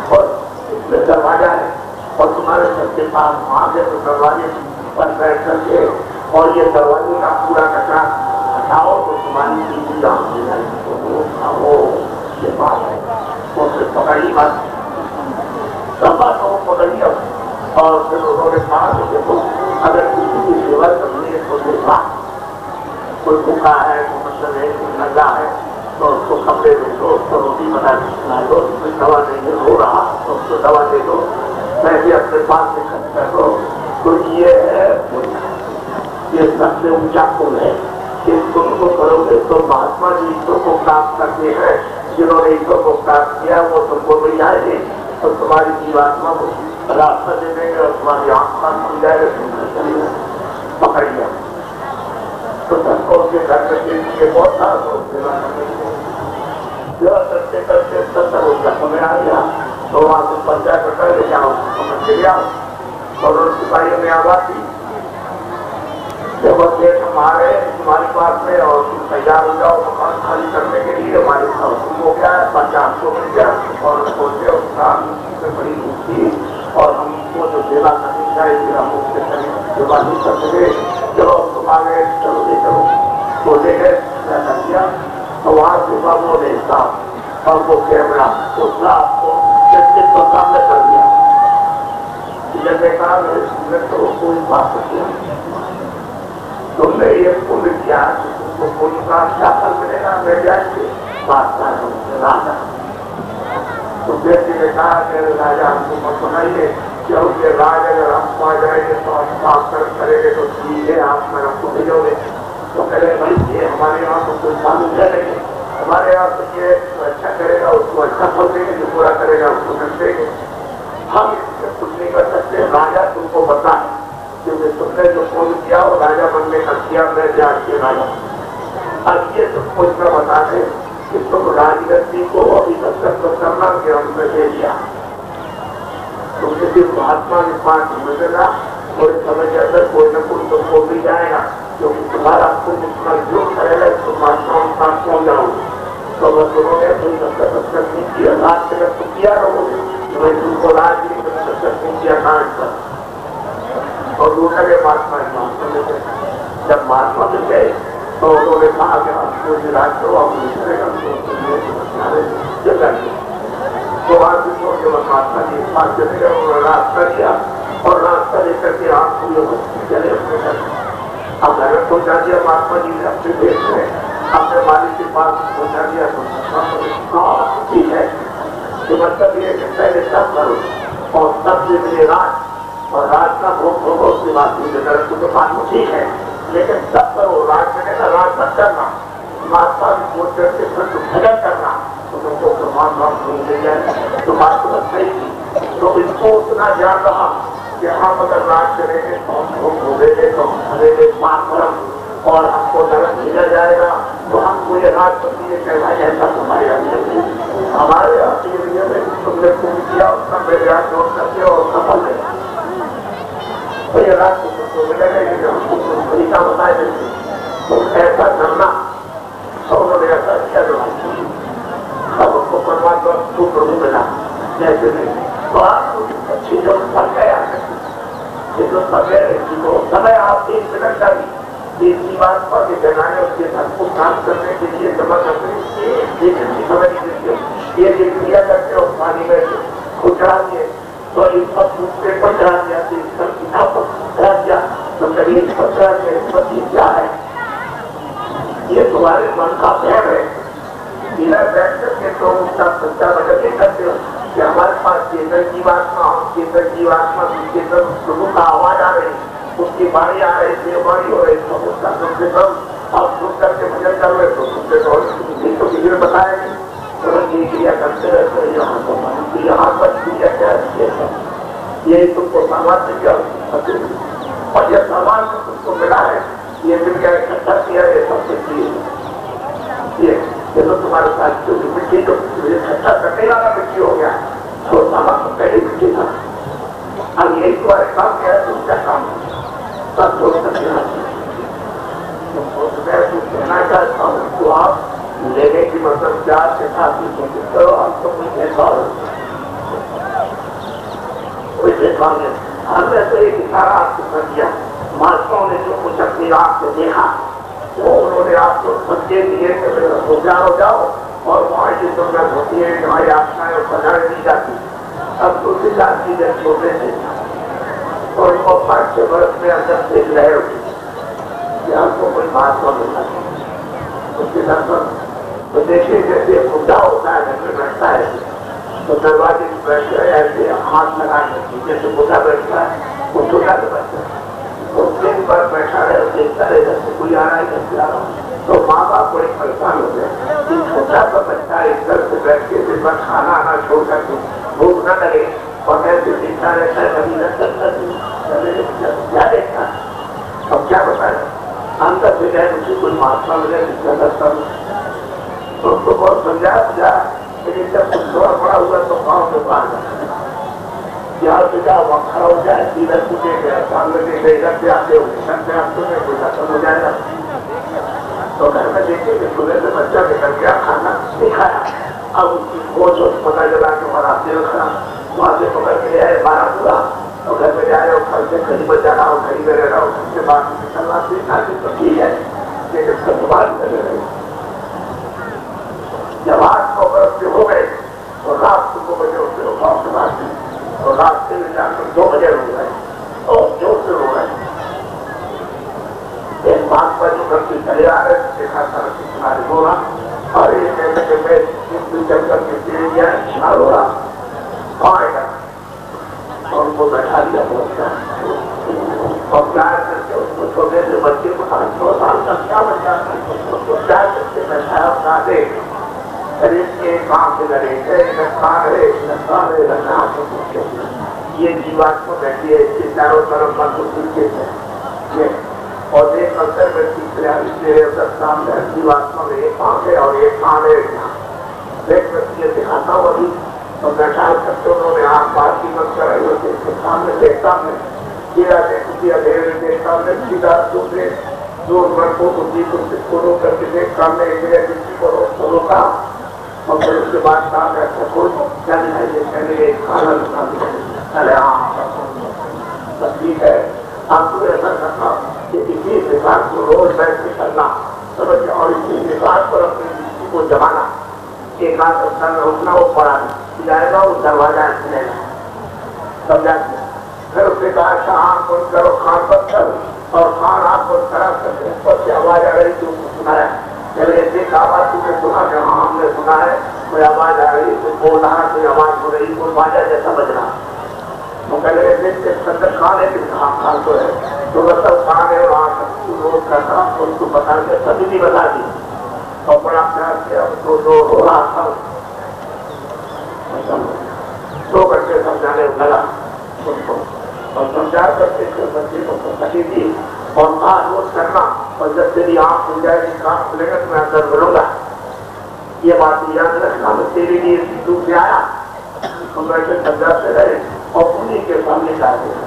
اور اس میں دروازہ ہے اور تمہارے سب کے پاس وہاں سے تو دروازے پر بیٹھ کر کے اور یہ دروازے کا پورا کچرا ہٹاؤ تو تمہاری چیزیں جان دے جائے وہ یہ بات ہے. وہ پھر پکڑی بات سب باتوں کو پکڑی اور پھر انہوں نے کہا کہ دیکھو اگر کسی کی سیوا کرنی ہے تو دیکھا کوئی بھوکا ہے کوئی مطلب ہے کوئی ننگا ہے تو اس کو کپڑے دے دو اس کو روٹی بنا کے دو. کوئی دوا نہیں ہو رہا تو اس کو دوا دے دو. میں بھی اپنے پاس سے خرچ کر دو. تو یہ ہے یہ سب سے اونچا پل ہے. اس پل کو کرو گے تو مہاتما جی ایشور کو پراپت کرتے ہیں. جنہوں نے ایشور کو پراپت کیا وہ تم کو مل جائے گے اور تمہاری جیواتما کو راستہ دے دیں گے اور تمہاری آنکھ کان کھل جائے گا. پکڑ لیا تو سب کو اس کے گھر میں کے لیے بہت سارا کرتے کرتے 70 کا سمے آ گیا تو وہاں سے پنچایت کر لے جاؤ سمجھ کے آؤ. اور سپاہیوں میں آواز دی جب وہ دیکھ ہمارے تمہارے پاس میں اور تم تیار ہو جاؤ مکان خالی کرنے کے لیے. ہمارے پاس حکم ہو گیا ہے 500 مل گیا اور سوچے اس کا میں بڑی دوسری اور ہم کو جو سیوا کرنی چاہیے پھر ہم اس کے قریب سیوا نہیں کر سکے. چلو تم آ گئے چلو لے چلو تو لے گئے ایسا کیا. تو وہاں سے بابو نے صاحب اور وہ کیمرہ اس رات کو تو سامنے کر دیا. جب دیکھا میں تو کوئی بات کیا تم نے یہ پول کیا تو پول کا کیا پھل ملے گا. میں جائیں گے بات کر راجا تو بیٹی نے کہا کہ راجا ہم کو مت سنائیے کیونکہ راج اگر ہم آ جائیں گے تو ہم کام کریں گے تو ٹھیک ہے آپ میں ہم کو بھیجو گے. تو کہے بھائی یہ ہمارے یہاں تو کوئی قانون ہے نہیں. ہمارے یہاں تو یہ اچھا کرے گا اس کو اچھا پھل دیں گے جو پورا کرے گا اس کو مل دیں گے. ہم اس سے کچھ نہیں کر سکتے. راجا تم کو بتائیں کیونکہ تم نے جو فون کیا وہ راجا بننے کا کیا میں جان کے راجا. اب یہ تم کو اتنا بتا دیں کہ تم راجنیتی کو ابھی تک کرنا کہ ہم نے دے دیا. تم نے صرف مہاتما کے پاس ملے اور سمجھ کے اندر کوئی نہ کوئی تم کو بھی جائے گا کیونکہ تمہارا خود اتنا جو کرے گا تم مہاتما کے پاس پہنچ جاؤ گے. تو بس انہوں نے کوئی دستخط نہیں کیا. رات میں تم کیا رہو گے میں تم کو راج کی دستخط نہیں کیا کانٹ پر اور دوسرا کے مہاتما جب مہاتما سے گئے تو انہوں نے کہا کہ آپ کو راج کرو آپ نہیں کرے گا جگہ تو آج بھی چھوڑ کے مہاتما جی اس بات چلے گئے. انہوں نے راستہ دیا اور راستہ لے کر کے آپ کو چلے اپنے گھر. اب گھر پہنچا دیا مہاتما جی نے اپنے دیش میں اپنے مالک کے پاس پہنچا دیا تو ٹھیک ہے کہ مطلب یہ کہ پہلے سب کرو اور سب سے ملے راج اور راج کا بہت سی بات مجھے درد تو بات ٹھیک ہے لیکن سب کرو راج ملے گا راج مت کرنا. مہاتما کی ووٹ کر کے پھر تو بھجن کرنا تو تم کو پرمان بات نہیں لے جائے تو بات تو صحیح تھی. تو اس کو اتنا جان رہا کہ ہم اگر راج کریں گے تو ہم کو بھولے گے تو ہم بھلے گے پاک کرم اور ہم کو درد ملا جائے گا تو ہم کو یہ راج کرتی ہے کہ بھائی ایسا تمہارے ہمارے یہاں میں تم نے فون کیا اس کا میرے یہاں جوڑ کر کے اور سفل ہے تو یہ راج کو ملے گا کہ ہم کو طریقہ بتائے دیتے تم ایسا کرنا. اور انہوں نے ایسا کیا جو سب اس کو پرواز کر تو پربھو ملا جیسے نہیں تو آپ اچھی جو پھل گیا یہ جو پھل گئے تو سمے آپ 1 منٹ کا بھی اس کی بات پر کہ جنانے اس کے ساتھ کو کام کرنے کے لیے جمع کرتے ہیں یہ سمجھ دیتے یہ جو کیا کرتے ہو پانی میں کھچڑا دیے تو اس پر دوسرے پر چڑھا دیا تو اس پر کتاب پر چڑھا دیا تو قریب پر چڑھا دیا اس پر کیا ہے یہ تمہارے من کا پیر ہے. بنا بیٹھ کر کے تو اس کا سچا مطلب یہ کرتے ہو کہ ہمارے پاس چیتن کی بات نہ ہو چیتن کی بات نہ چیتن لوگوں کا آواز آ رہی اس کی باری آ رہی بیماری ہو رہی تو اس کا کم سے کم آپ سن کر کے بھجن کر رہے تو سن سے تو کسی نے بتایا نہیں یہ کریا کرتے رہتے یہاں تو یہاں پر کریا کیا یہی تم کو سامان دے گیا اور یہ سامان جو تم کو ملا ہے یہ مل گیا اکٹھا کیا یہ سب سے یہ تو تمہارے ساتھ جو مٹی تو اکٹھا کرنے والا مٹی ہو گیا تو سامان تو پہلے مٹی تھا. اب یہی تمہارے کام کیا ہے تم کیا کام سب چھوڑ کر کے میں کہنا چاہتا ہوں تو آپ لینے کی مطلب پیار کے ساتھ ہی کوشش کرو. آپ تو کوئی دیکھا کوئی دیکھا ہم نے تو ایک اشارہ آپ کو کر دیا. ماسٹروں نے جو کچھ اپنی آپ سے دیکھا وہ انہوں نے آپ کو سمجھے دیے کہ ہوشیار ہو جاؤ اور وہاں کی ضرورت ہوتی ہے کہ ہماری آشنائیں اور سجائیں دی جاتی. اب دوسری بات کی جب چھوٹے تھے اور ان کو 5-6 برس میں اندر سے ایک لہر ہوتی کہ آپ کو کوئی بات نہ ملنا اس کے ساتھ تو دیکھیے جیسے خدا ہوتا ہے گھر میں بیٹھتا ہے تو دروازے میں بیٹھ کر ایسے ہاتھ لگا کے جیسے خدا بیٹھتا ہے وہ چھوٹا سے بیٹھتا ہے اور دن بھر بیٹھا رہے اور دیکھتا رہے جیسے کوئی آ رہا ہے جیسے آ رہا تو ماں باپ بڑے پریشان ہو گئے کہ چھوٹا سا بچہ اس گھر سے بیٹھ کے دن بھر کھانا آنا چھوڑ کر کے بھوک نہ لگے اور ایسے دیکھتا رہتا ہے کبھی نہ کیا دیکھتا ہے. اب کیا بتائیں اندر سے گئے مجھے کوئی مہاتما ملے جس کا دستہ تو اس کو بہت سمجھایا لیکن جب کچھ تھوڑا بڑا ہوا تو گاؤں میں باہر جاتا یہاں سے جاؤ وہاں کھڑا ہو جائے سیدھا تجھے گیا سامنے دے گئے ادھر سے آتے ہو ادھر سے آتے ہوئے کوئی ختم ہو جائے گا دیکھے کہ صبح سے بچہ نکل گیا کھانا نہیں کھایا. اب اس کی کھوج ہو پتا چلا کہ ہمارا تیل خراب, وہاں سے پکڑ کے لے آئے 12 پورا اور گھر میں جائے اور گھر سے کہیں بچہ رہا ہو کہیں میں رہ رہا ہو اس کے بعد نکلنا سیکھنا تو ٹھیک ہے لیکن اس کا سوال کرے رہے. جب 8 برس کے ہو گئے اور رات کو 2 بجے اس سے اٹھاؤ کے بعد اور رات سے جا کر 2 بجے ہو گئے اور جوش سے ہو گئے. ایک بات پر جو گھر سے چلے آ رہے دیکھا سڑک کے کنارے ہو رہا اور یہ کہتے کہ میں چل کر کے تیرے گیا اشار ہو رہا آئے گا اور ان کو بیٹھا دیا بہت اور پیار کر کے اس کو چھوٹے سے بچے کو 2 سال کا کیا بچہ اس کو پیار کر کے بیٹھایا اپنا دے شریف کے کام سے لڑے نقصان ہے رکھنا یہ جیوات کو بیٹھی ہے اس کے چاروں طرف پر کچھ نیچے سے اور ایک اکثر میں تیسرے میرے سامنے جیوات میں ایک آنکھ ہے اور ایک کان ہے. ایک بچی یہ دکھاتا ہوں ابھی اور بیٹھا کرتے انہوں نے آنکھ بار کی مت کرائی ہوتی اس کے سامنے دیکھتا میں کیڑا دیکھتی اندھیرے دیکھتا میں سیدھا دوسرے دور لڑکوں کو جی کو رو کر کے دیکھتا میں کسی کو روکا اور پھر اس کے بعد کہا کہ اچھا کوئی کیا دکھائی پہلے ایک کھانا دکھا ارے ہاں بس ٹھیک ہے. آپ کو ایسا کرنا کہ اسی نکاح کو روز بیٹھ کے کرنا سمجھ اور اسی نکاح پر اپنی دృشٹی کو جمانا. ایک ہاتھ رکھتا میں روکنا وہ پڑا جائے گا وہ دروازہ کھلے گا سمجھا. پھر اس نے کہا اچھا آنکھ بند کرو خان بند کر اور خان آنکھ بند کرا کر اوپر سے آواز آ رہی تھی اس کو سنایا. چلے ایک آواز تم نے سنا کہ ہاں ہم نے سنا ہے کوئی آواز آ رہی کوئی بول رہا کوئی آواز ہو رہی کوئی باجا جیسا بج رہا. وہ کہہ رہے دیکھ کے سندر کھان ہے کہ ہاں کھان تو ہے تو مطلب کھان ہے وہاں روز کرنا اس کو بتا کے سبھی بھی بتا دی اور بڑا پیار سے اب تو ہو رہا تھا 2 گھنٹے سمجھانے لگا اس کو اور سمجھا کر کے بچے کو سکی دی اور کہا روز کرنا اور جب تیری آنکھ کھل جائے گی کان کھلے گا تو میں اندر ملوں گا. یہ بات یاد رکھنا میں تیرے لیے دور سے آیا ہم بیٹھے سمجھاتے رہے اور انہیں کے سامنے جا دیا.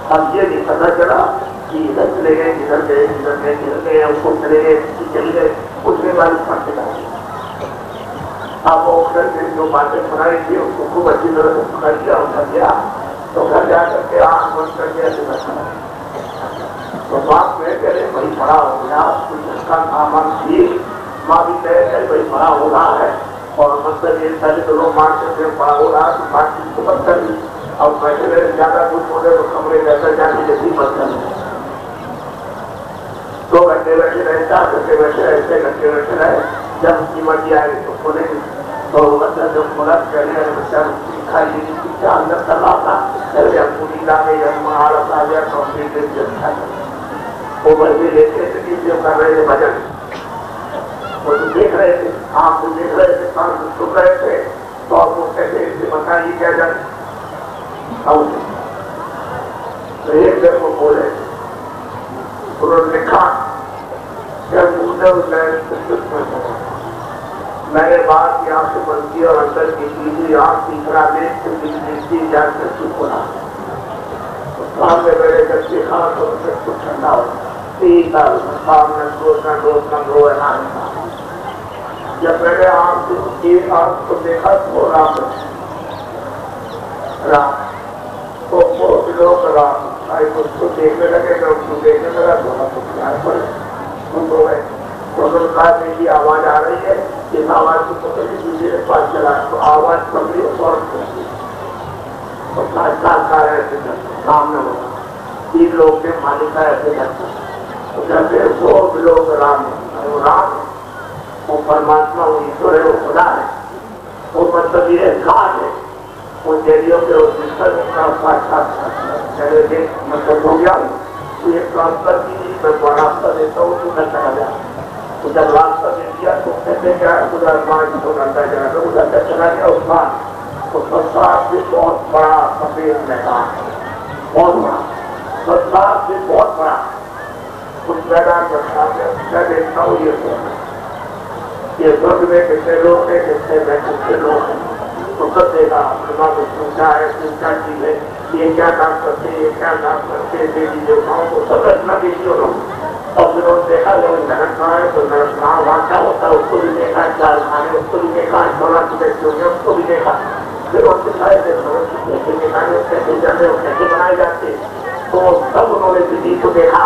اب یہ نہیں پتا چلا کہ ادھر چلے گئے ادھر گئے ادھر گئے ادھر گئے اس کو چلے گئے چلے گئے اس کے بعد پڑھتے جائے. اب وہ گھر سے جو باتیں سنائی تھی اس کو خوب اچھی طرح سے پکڑ لیا اور گھر گیا تو گھر جا کر کے آنکھ بند کر کے ایسے بیٹھا تو باپ میں کہہ رہے بھائی بڑا ہو گیا کچھ اس کا سامان تھی ماں بھی کہہ رہے بھائی بڑا ہو رہا ہے اور مطلب یہ پہلے تو لوگ مانتے تھے بڑا ہو رہا تو بات چیت کو بند کر لی اب بیٹھے رہے زیادہ کچھ ہو گئے تو کمرے جیسا جانے جیسی بند کر لی. 2 گھنٹے بیٹھے رہے 4 گھنٹے بیٹھے رہے 6 گھنٹے بیٹھے رہے جب اس کی مرضی آئے تو کھولے گی تو بچہ جب کھولا کہہ رہے بچہ کھائی پیچھا اندر کر رہا تھا پوری لا گئی مہارت آ گیا کمپلیٹ وہ بچے لیتے تھے کہ کر رہے تھے بجن وہ تو دیکھ رہے تھے آپ کو دیکھ رہے تھے کان کو سن رہے تھے تو آپ کو کہتے اسے بتائیے کیا جائے. تو ایک جب وہ بولے انہوں نے لکھا میں نے بات کی آنکھ سے بند کی اور اندر کی تیسری آنکھ تیسرا دیکھ کے دیکھتی جا کر چپ ہونا سامنے میرے جب دیکھا تو کچھ ٹھنڈا ہو 3 سال سامنے رو جب میں نے آنکھ کی آنکھ کو دیکھا تو رام تو بہت لوگ رام اس کو دیکھنے لگے میں اس کو دیکھنے لگا تو ہم کو پیار پڑے ان کو گئے تو انہوں نے کہا میری آواز آ رہی ہے اس آواز کو پکڑ کے دوسرے کے پاس چلا تو آواز پکڑی اور فوراً کرتی اور ساتھ ایسے سامنے ہوگا 3 لوگ کے مالک کا ایسے کرتا تو کہتے ہیں 100 لوگ رام ہے رام وہ پرماتما وہ ایشور ہے وہ خدا ہے وہ مطلب یہ گاڈ ہے وہ جیلیوں کے مطلب ہو گیا تو یہ راستہ کی میں راستہ دیتا ہوں تو میں چلا جا تو جب راستہ دے دیا تو کہتے کیا خدا کو کرتا جائے گا ادھر کا چلا گیا اس سرسات سے بہت بڑا سفید میدان بہت بڑا سرسات سے بہت بڑا اس میدان میں دیکھتا ہوں یہ سرگ میں کتنے لوگ ہیں کتنے میں کتنے لوگ ہیں تو سب دیکھا کو پوچھا ہے کیا چیز ہے یہ کیا کام کرتے یہ کیا کام کرتے دیوی دیوتاؤں کو سب رچنا دیکھی انہوں اور پھر انہوں نے دیکھا دیکھا جو نرک ہے تو نرک کہاں واقع ہوتا ہے اس کو بھی دیکھا، چار خانے اس کو بھی دیکھا، چھوڑا کی بیٹی ہوئی اس کو بھی دیکھا، پھر ان کے سارے کیسے نکالے کیسے جانے اور کیسے بنائے جاتے، تو سب انہوں نے بیوی کو دیکھا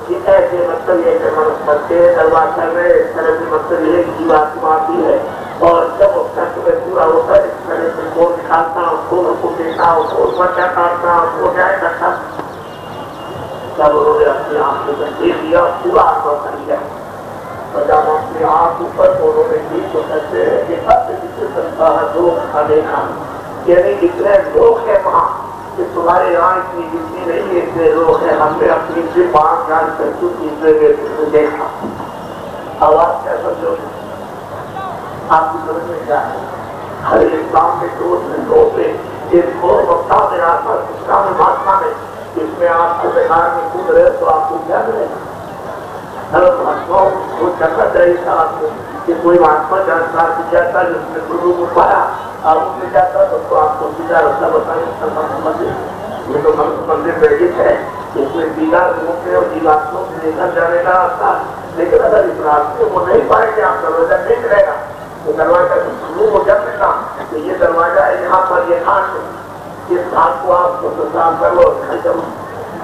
کہ ایسے مطلب یہ کہ مرد کرتے دربار کر رہے اس طرح سے مطلب یہ کہ بات آتی ہے، اور جب اس کا صبح پورا ہوتا ہے اس طرح سے کو نکالتا کو دیکھا اس کو بچہ کاٹتا اس کو جائے کرتا، جب انہوں نے اپنی آنکھ کو دیکھ لیا پورا آنکھ کر لیا، اور جب اپنی آنکھ اوپر انہوں نے کی تو کہتے ہیں کہ اب جسے سنتا ہے لوگ کا دیکھا، یعنی اتنے لوگ ہیں وہاں کہ تمہارے یہاں اتنی گنتی نہیں ہے، اتنے لوگ ہیں، ہم نے اپنی سے 5 جان کر چکی دیکھا۔ آواز کیا سمجھو آپ کی سمجھ میں کیا ہے؟ ہر اسلام میں دوست ایک اور وقتا میرا پر اسلام مہاتما میں اس میں آپ کو بہار میں کود رہے تو آپ کو کیا ملے گا؟ مہاتما کو چکا چاہیے تھا آپ کو کہ کوئی مہاتما جانتا جاتا جس میں گرو کو پایا آپ اس میں جاتا تو آپ کو سیدھا رستہ بتائیں۔ یہ تو مندر بیٹھے ہے اس میں سیدھا لوگوں کے اور جیواتموں سے لے کر جانے کا راستہ، لیکن اگر اس راستے وہ نہیں پائیں گے آپ دروازہ نہیں ملے گا تو دروازہ شروع ہو جب ملنا تو یہ دروازہ ہے یہاں پر یہ خان ہے، اس خان کو آپ کو سلطان کر لو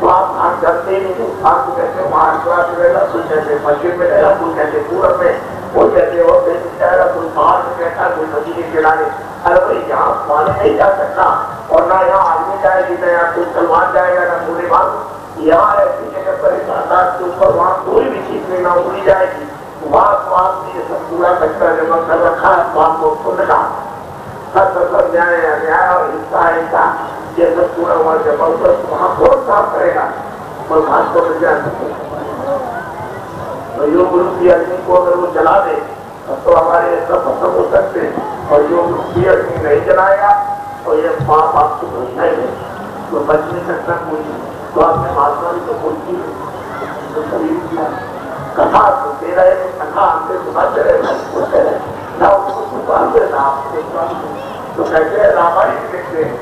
تو آپ خان کرتے ہی نہیں، آپ کو کہتے ہیں مہاراشٹرا سے رہے گا، کوئی کہتے پشچم میں رہے گا، کوئی کہتے پورب میں، کوئی کہتے وہ جائے گا، کوئی باہر میں بیٹھا کوئی ندی کے کنارے، ارے بھائی یہاں پانی نہیں جا سکتا اور نہ یہاں آدمی جائے گی نہ یہاں کوئی سلمان جائے گا نہ پورے بات، یہاں ایسی جگہ پر اس انداز کے اوپر وہاں کوئی بھی چیز نہیں نہ اڑی جائے گی، وہاں یہ سب پورا کچرا جمع کر رکھا ہے وہاں کو سن رہا سب نیا اور حصہ حصہ یہ سب پورا ہوا جمع ہوتا ہے وہاں کون صاف کرے گا اور گھاس کو مل جائے تو یو گرو کی اگنی کو اگر وہ جلا دے تو ہمارے سب ختم ہو سکتے ہیں، اور یو گرو کی اگنی نہیں جلائے گا اور یہ پاپ آپ کو بچنا ہی نہیں تو بچ نہیں سکتا کوئی، تو آپ نے مہاتما جی کو پوچھی تو شریف کیا کتھا سنتے رہے کتھا ہم سے سناتے رہے نہ اس کو سنواتے نہ آپ کو سنواتے، تو کہتے ہیں رامائن لکھتے ہیں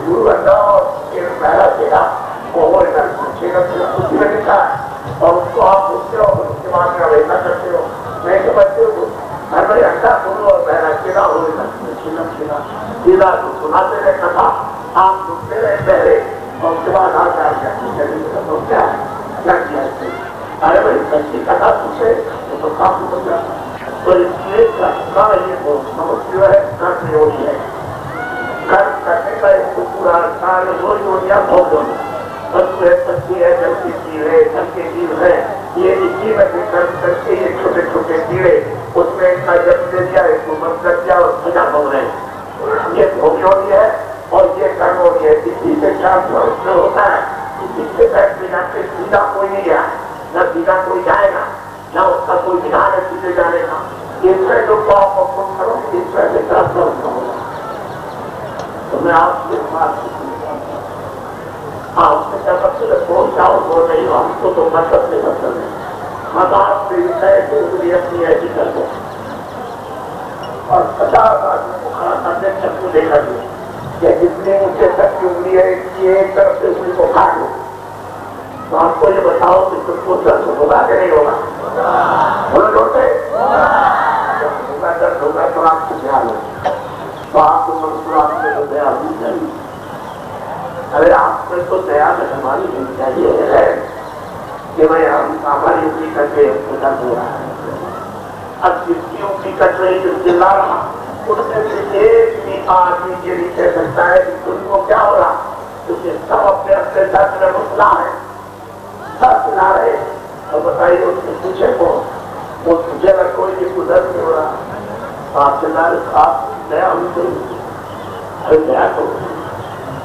گرو گنگا اور پہلا تیرا وہ اسی میں لکھا ہے اور اس کو آپ پوچھتے ہو اور اس کے بعد میں ویسا کرتے ہو، میں سمجھتے ہوں ہر بھائی اچھا سنو اور بہنا چیلا ہو سیدھا تو سناتے رہے کتھا آپ سنتے رہے پہلے اور اس کے بعد آپ کیا کیا ارے بھائی سچی کتھا پوچھے تو کام ہو جاتا، تو اس لیے یہ سمجھ ہے کرنے ہوئی ہے، کرنے کا ایک پورا سارے روز روزیاں بہت ہونا سچی ہے، سچی ہے، جل کی چیز ہے، جل کے چیز ہے، یہ اسی میں سے کر کے یہ چھوٹے چھوٹے کیڑے اس میں ایک کا جب دے دیا ایک کو بند کر دیا اور سجا ہو رہے یہ دھوبی ہو رہی ہے اور یہ کرم ہو رہی ہے، اسی سے چار ہوتا ہے، اسی سے بیٹھ کے جاتے سیدھا کوئی نہیں گیا نہ سیدھا کوئی جائے گا نہ اس کا کوئی دھیان ہے سیدھے جانے کا، اس میں جو پاپ کو کرو اس میں سے طرف ہوگا، تو میں آپ سے بات آپ سے کیا مطلب ہے بہت جاؤ بول رہی ہوں ہم کو تو مطلب نہیں مطلب ہے ہم آپ سے ہے اپنی ایسی کر دو اور 50 آدمی کو کھڑا کرنے چکو دیکھا دے کہ جتنے اونچے تک کی انگلی ہے ایک طرف سے انگلی کو کھا دو تو آپ کو یہ بتاؤ کہ تم کو درد ہوگا کہ نہیں ہوگا بولے لوٹے جب ہوگا درد ہوگا تو آپ کو خیال ہو تو آپ کو منصورات میں تو دیا ہونی چاہیے، ارے آپ کو تو دیا میں ہماری ہونی چاہیے ہے کہ بھائی ہم ہماری انگلی کر کے درد ہو رہا ہے، اب جس کی انگلی کٹ رہی جو چلا رہا ان میں سے ایک بھی آدمی یہ نہیں کہہ سکتا ہے کہ تم کو کیا ہو رہا، کیونکہ سب اپنے اپنے درد میں مسئلہ ہے، سب چلا رہے اور بتائیے اس کے پیچھے کو وہ تجھے اگر کوئی بھی گزر نہیں ہو رہا آپ چلا رہے آپ نیا ہونی چاہیے، ارے نیا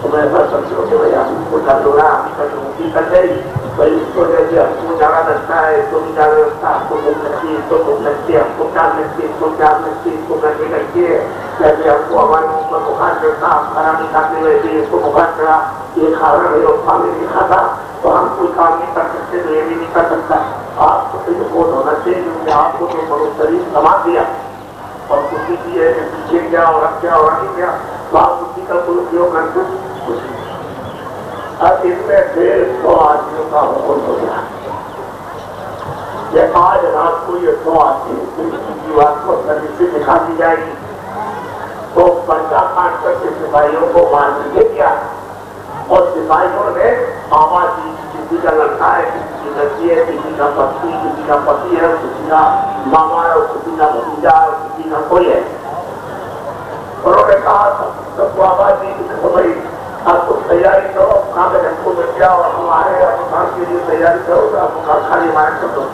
تو میں ایسا سمجھو کہ بھائی ہم کو درد ہو رہا ہے ہم کا جو انگلی کٹ گئی بھائی اس کو جیسے ہم کو جانا لگتا ہے اس کو بھی جانا لگتا ہے ہم کو بھوک لگتی ہے اس کو بھوک لگتی ہے ہم کو پیاس لگتی ہے اس کو پیاس لگتی ہے اس کو گرمی لگتی ہے، جیسے ہم کو ہمارے منہ پر بخار چڑھتا ہم کھانا نہیں کھاتے ہوئے اس کو بخار چڑھا یہ کھانا نہیں اور کھانے نہیں کھاتا تو ہم کوئی کام نہیں کر سکتے تو یہ بھی نہیں کر سکتا، آپ کو تو بہت ہونا چاہیے کیونکہ آپ کو تو بڑوں شریف سما دیا اور کسی کی ہے کہ پیچھے کیا اور اب کیا اور نہیں کیا تو آپ اسی کا کوئی اپیوگ کرتے کچھ نہیں، اب اس میں 150 آدمیوں کا حکم ہو گیا کہ آج رات کو یہ دو آتی کی بات کو نبی سے دکھا دی جائے گی، تو پردہ کاٹ کر کے سپاہیوں کو مار دے دیا، اور سپاہیوں نے آواز دی کسی کا لڑکا ہے، کسی کی لڑکی ہے، کسی کا پتی، کسی کا پتی ہے، کسی کا ماما ہے، کسی کا بھتیجا ہے، کسی کا کوئی ہے۔ انہوں نے کہا سب کو آواز دی کہ بھائی اب تم تیاری کرو، کہاں پہ ہم کو مل گیا اور ہمارے افغان کے لیے تیاری کرو تو افغان خالی مائن کر دو،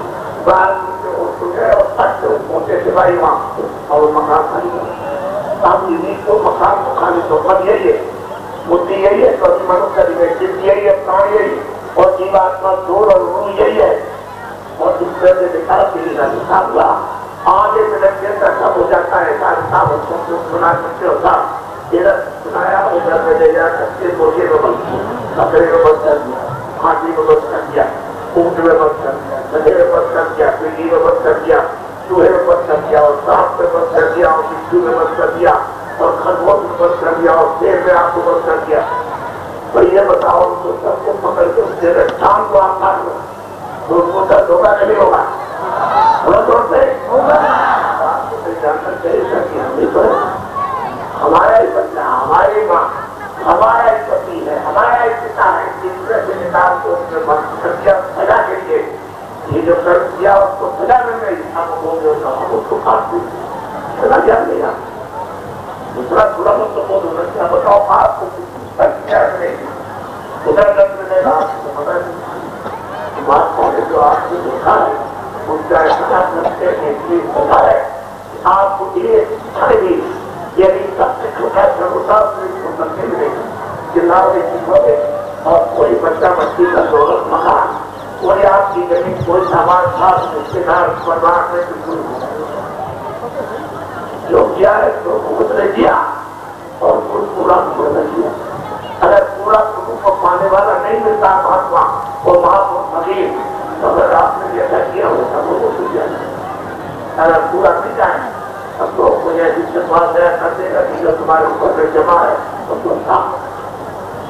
بعد میں اور تک پہنچے سپاہی وہاں اور مکان خالی کرو۔ اب یہ تو مکان کو خالی تو مت یہی ہے، بدھی یہی ہے، تو منت کا ریلیشن یہی ہے، پران یہی، اور جیوات کا دور اور روح یہی ہے، اور دوسرے سے دیکھا کہ حساب ہوا آگے منٹ کے اندر سب ہو جاتا ہے، صاحب سنا سکتے ہو صاحب ادھر سنایا ادھر میں لے جا سکتے، مرغے میں بند کیا، بکرے میں بند کر دیا، ہاتھی میں بند کر دیا، اونٹ میں بند کر دیا، گدھے میں بند کر دیا، بلی میں بند کر دیا، چوہے میں بند کر دیا، اور سانپ میں بند کر دیا، اور بچھو میں بند کر دیا، اور خرگوش میں بند کر دیا، اور شیر میں آپ کو بند کر دیا۔ تو یہ بتاؤ تو سب کو پکڑ کے اس سے شام کو آپ کاٹ لو تو اس کو درد ہوگا نہیں ہوگا؟ ہمارا ہی بچہ، ہماری ماں، ہمارا ہی پتی ہے، ہمارا ہی پتا ہے، دوسرے سے نکال کو اس میں بند کر دیا سزا کے لیے، یہ جو کر دیا اس کو سزا مل گئی، ہم اس کو کاٹ دیں سزا کیا ملے گا؟ دوسرا تھوڑا بہت تو بہت ہونا چاہیے، بتاؤ آپ کو کیا ملے گی؟ ادھر لگ ملے گا بات نے جو آپ نے دیکھا ہے ان کا احساس رکھتے ہیں کہ سزا ہے آپ کو یہ چھڑ گئی، یعنی سب سے چھوٹا چھوٹا کرنے ملے گا، جلاؤ گے اور کوئی بچہ بچی کا دولت مکان، کوئی آپ کی زمین، کوئی سامان خاص رشتے دار پروار میں بالکل جو کیا ہے تو خود نے کیا اور خود پورا خود نے کیا۔ اگر پورا حقوق کو پانے والا نہیں ملتا مہاتما اور مہاتما فقیر تو اگر آپ نے ایسا کیا ہوتا وہ کیا اگر پورا مل جائے اب تو مجھے جس سے بات دیا کر دے گا کہ جو تمہارے اوپر میں جمع ہے تو تم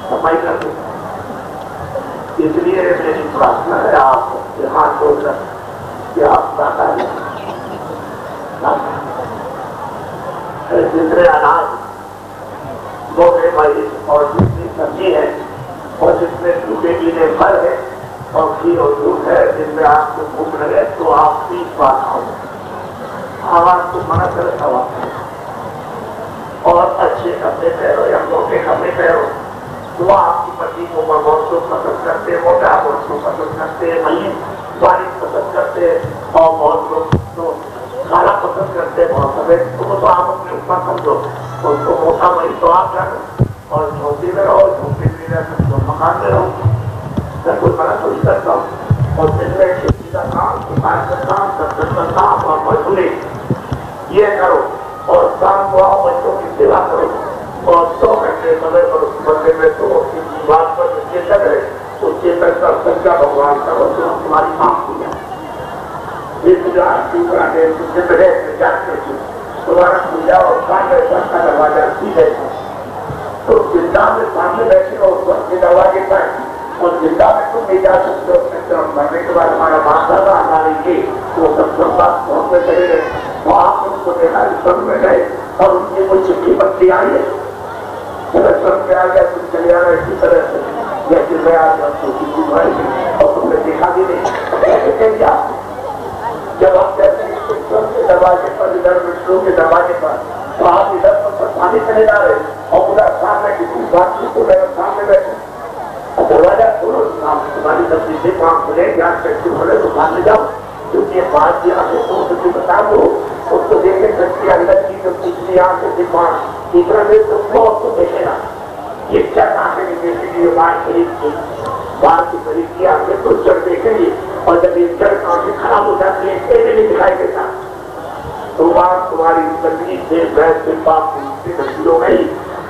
صفائی کر دے۔ اس لیے میری پرارتھنا ہے آپ کو ہاتھ چھوڑ کر کہ آپ داتا ہے جتنے اناج موٹے بھائی اور جتنی سبزی ہے اور جس میں ٹوٹے پینے پھل ہے اور گھی اور دودھ ہے جن میں آپ کو بھوک لگے تو آپ 30 بار کھاؤ، آواز کو منع کرتا ہوا اور اچھے کپڑے پہنو یا موٹے کپڑے پہنو۔ وہ آپ کی پتی کو بہت کو پسند کرتے، موٹا بہت کو پسند کرتے، مہین بارش پسند کرتے اور بہت لوگ تو کھانا پسند کرتے، بہت سفید تو آپ اپنے اوپر سمجھو اس کو موٹا مہین تو آپ جانا اور جھونپی میں رہو، جھونپی میں رہو تو مکان میں رہو، میں کوئی منع تو نہیں کرتا ہوں۔ اور دن میں کھیتی کا کام، کپاس کا کام، دفتر کا کام اور مزدوری یہ کرو اور شام کو آؤ بچوں کی سیوا کرو اور 2 گھنٹے سمے پر اس بندے میں تو کسی بات پر چیتن ہے اس چیتن کا سچا بھگوان کرو تو تمہاری کام کی جائے۔ تمہارا پوجا اور کام کا دروازہ سیدھے تو زندہ میں سامنے بیٹھے ہو اس وقت کے دروازے پر اور زندہ میں تم نہیں جا سکتے اپنے طرف مرنے کے بعد ہمارا باندھا ہماری کی وہ سب سب بات پہنچ میں چلے گئے تو آپ ان کو دیکھا سب میں گئے اور ان کی کوئی چٹھی پتی آئی ہے سب میں آ گیا تم چلے آنا اسی طرح سے جیسے میں آ گیا تو کسی بھائی اور تم نے دیکھا بھی نہیں کیسے کہیں گے آپ جب آپ کہتے ہیں کے دروازے پر ادھر مٹروں کے دروازے پر تو آپ ادھر پر پانی چلے جا رہے اور ادھر سامنے کسی بات کی تو سامنے بیٹھے دروازہ کھولو تمہاری سبزی سے کام کھلے جہاں فیکٹری کھولے تو سامنے جاؤ کیونکہ یہ بات یہ آپ کو سبزی بتا دو اس کو دیکھے سچی اندر کی جو پچھلی آنکھ سے دکھان تیسرا دے تو وہ اس کو دیکھے گا یہ کیا آنکھیں نہیں دیکھے گی یہ بات قریب کی بات کی قریب کی آنکھیں تو چڑھ دیکھیں گی اور جب یہ چڑھ آنکھیں خراب ہو جاتی ہے ایسے نہیں دکھائی دیتا تو بات تمہاری زندگی سے بحث سے پاپ کی تبدیل ہو گئی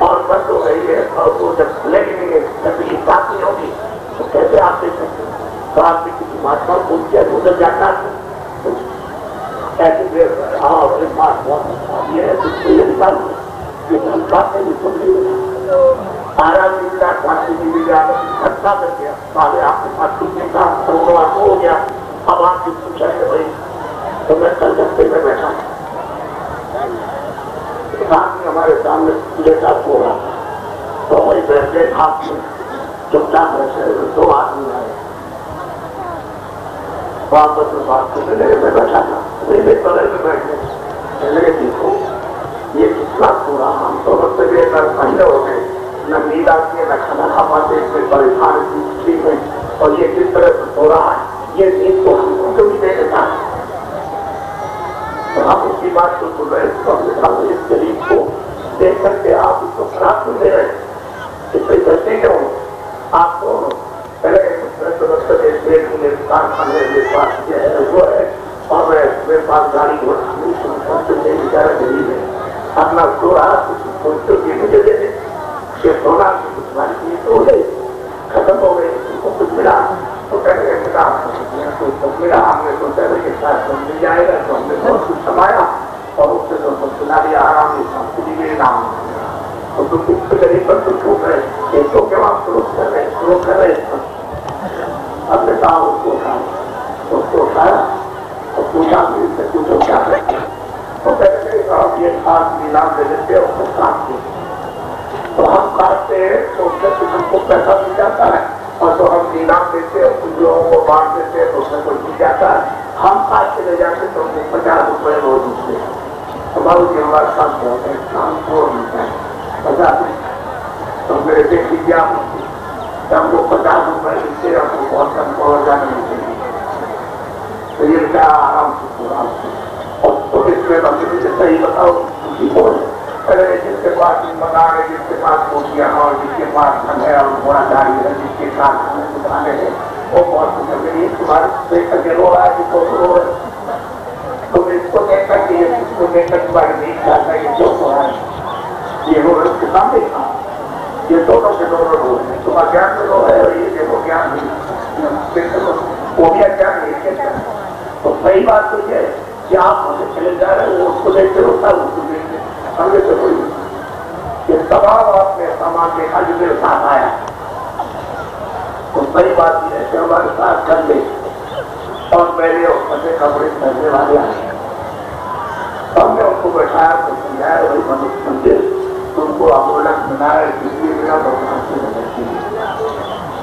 اور بند ہو گئی ہے اور وہ جب کھلے گی نہیں زندگی صاف نہیں ہوگی تو کیسے آپ دیکھ سکتے تو آپ نے کسی مہاتما کو کیا ادھر جانا ایسے ایک بات بہت یہ ہے جس کو یہ نکال یہ بات نہیں سن رہی آرام ملا پھانسی بھی مل گیا خرچہ کر گیا سارے آپ کے پاس کچھ کا ہو گیا اب آپ کی پوچھا کہ بھائی تو میں کل جگتے میں بیٹھا ایک آدمی ہمارے سامنے لیٹا سو رہا تھا تو وہی بیٹھے ہاتھ میں چپ چاپ بیٹھے دو آدمی آئے واپس میں بات کرنے لگے میں بیٹھا تھا میرے بغل میں بیٹھے کہنے لگے دیکھو یہ کتنا پورا ہم تو مطلب یہ کر پہلے ہو گئے نہ نیند آتی ہے نہ کھانا کھا پاتے اس میں پریشان کی میں اور یہ کس طرح سے ہو رہا ہے یہ نیند تو ہم کو بھی دے دیتا ہے تو ہم اس کی بات کو سن رہے تو ہم نے کہا اس غریب کو دیکھ کر کے آپ اس کو خراب کیوں دے رہے ہیں اس پہ کرتے کیوں آپ کو پہلے میرے کارخانے میرے پاس یہ ہے وہ ہے اور میرے پاس گاڑی بیچارہ غریب ہے اپنا سو رہا تو یہ مجھے دے دے کہ سونا کی کچھ باری چیز تو ہو گئی ختم ہو گئی اس کو کچھ ملا تو کہنے کے ملا ملا ہم نے سوچا کہ شاید مل جائے گا تو ہم نے بہت کچھ سمایا اور اس سے تو سنا لیا آرام سے سمجھ میرے نام تو تم کچھ غریب پر تو چھوٹ رہے یہ تو کیوں آپ شروع کر رہے اب نے کہا اس کو اٹھایا اور پوچھا کہ اس سے پوچھو کیا کرتے تو کہتے ہیں آپ یہ خاص نیلام دے دیتے اور خود کاٹتے تو ہم کاٹتے ہیں تو اس سے ہم کو پیسہ مل جاتا ہے اور تو ہم نیلام دیتے اور کچھ لوگوں کو بانٹ دیتے ہیں تو اس میں کوئی مل جاتا ہے ہم کاٹ کے لے جاتے تو ہم کو 50 روپئے روز ملتے ہیں تو بابو جی ہمارے ساتھ بہت ہے کام چھوڑ ملتا ہے 50 تو میرے بیٹی کیا ہوتی ہم کو 50 روپئے ملتے ہم کو بہت کم پہنچ جانے ملتے تو یہ کیا آرام سے پورا اور تو اس میں بندی سے صحیح بتاؤ خوشی کون ہے پہلے جس کے پاس مکان ہے جس کے پاس کوٹیاں اور جس کے پاس گھر ہے اور بڑا گاڑی ہے جس کے ساتھ کھانے دکانے ہیں وہ بہت کچھ ہے تمہارے دیکھ کر کے رو رہا ہے کہ تو رو رہے تم اس کو دیکھ کر کے اس کو دیکھ کر تمہاری نیند جاتا ہے یہ جو ہو رہا ہے یہ رو رہے اس کے سامنے تھا یہ دونوں کے دونوں رو رہے ہیں تمہارا گیان میں رو ہے اور یہ دیکھو گیان نہیں وہ بھی گیان نہیں کہتا تو صحیح بات تو یہ ہے کہ آپ مجھے چلے جا رہے ہیں وہ اس کو دیکھ کے روتا ہے اس کو دیکھ کے ہمیں تو کوئی یہ تمام آپ نے سامان دیکھا جو میرے ساتھ آیا تو صحیح بات یہ ہے کہ ہمارے ساتھ کر لے اور پہلے اور پھٹے کپڑے پہننے والے آئے ہم نے ان کو بٹھایا تو سمجھایا وہی سمجھے تم کو امولک ملا ہے کس لیے ملا بھگوان سے مدد کی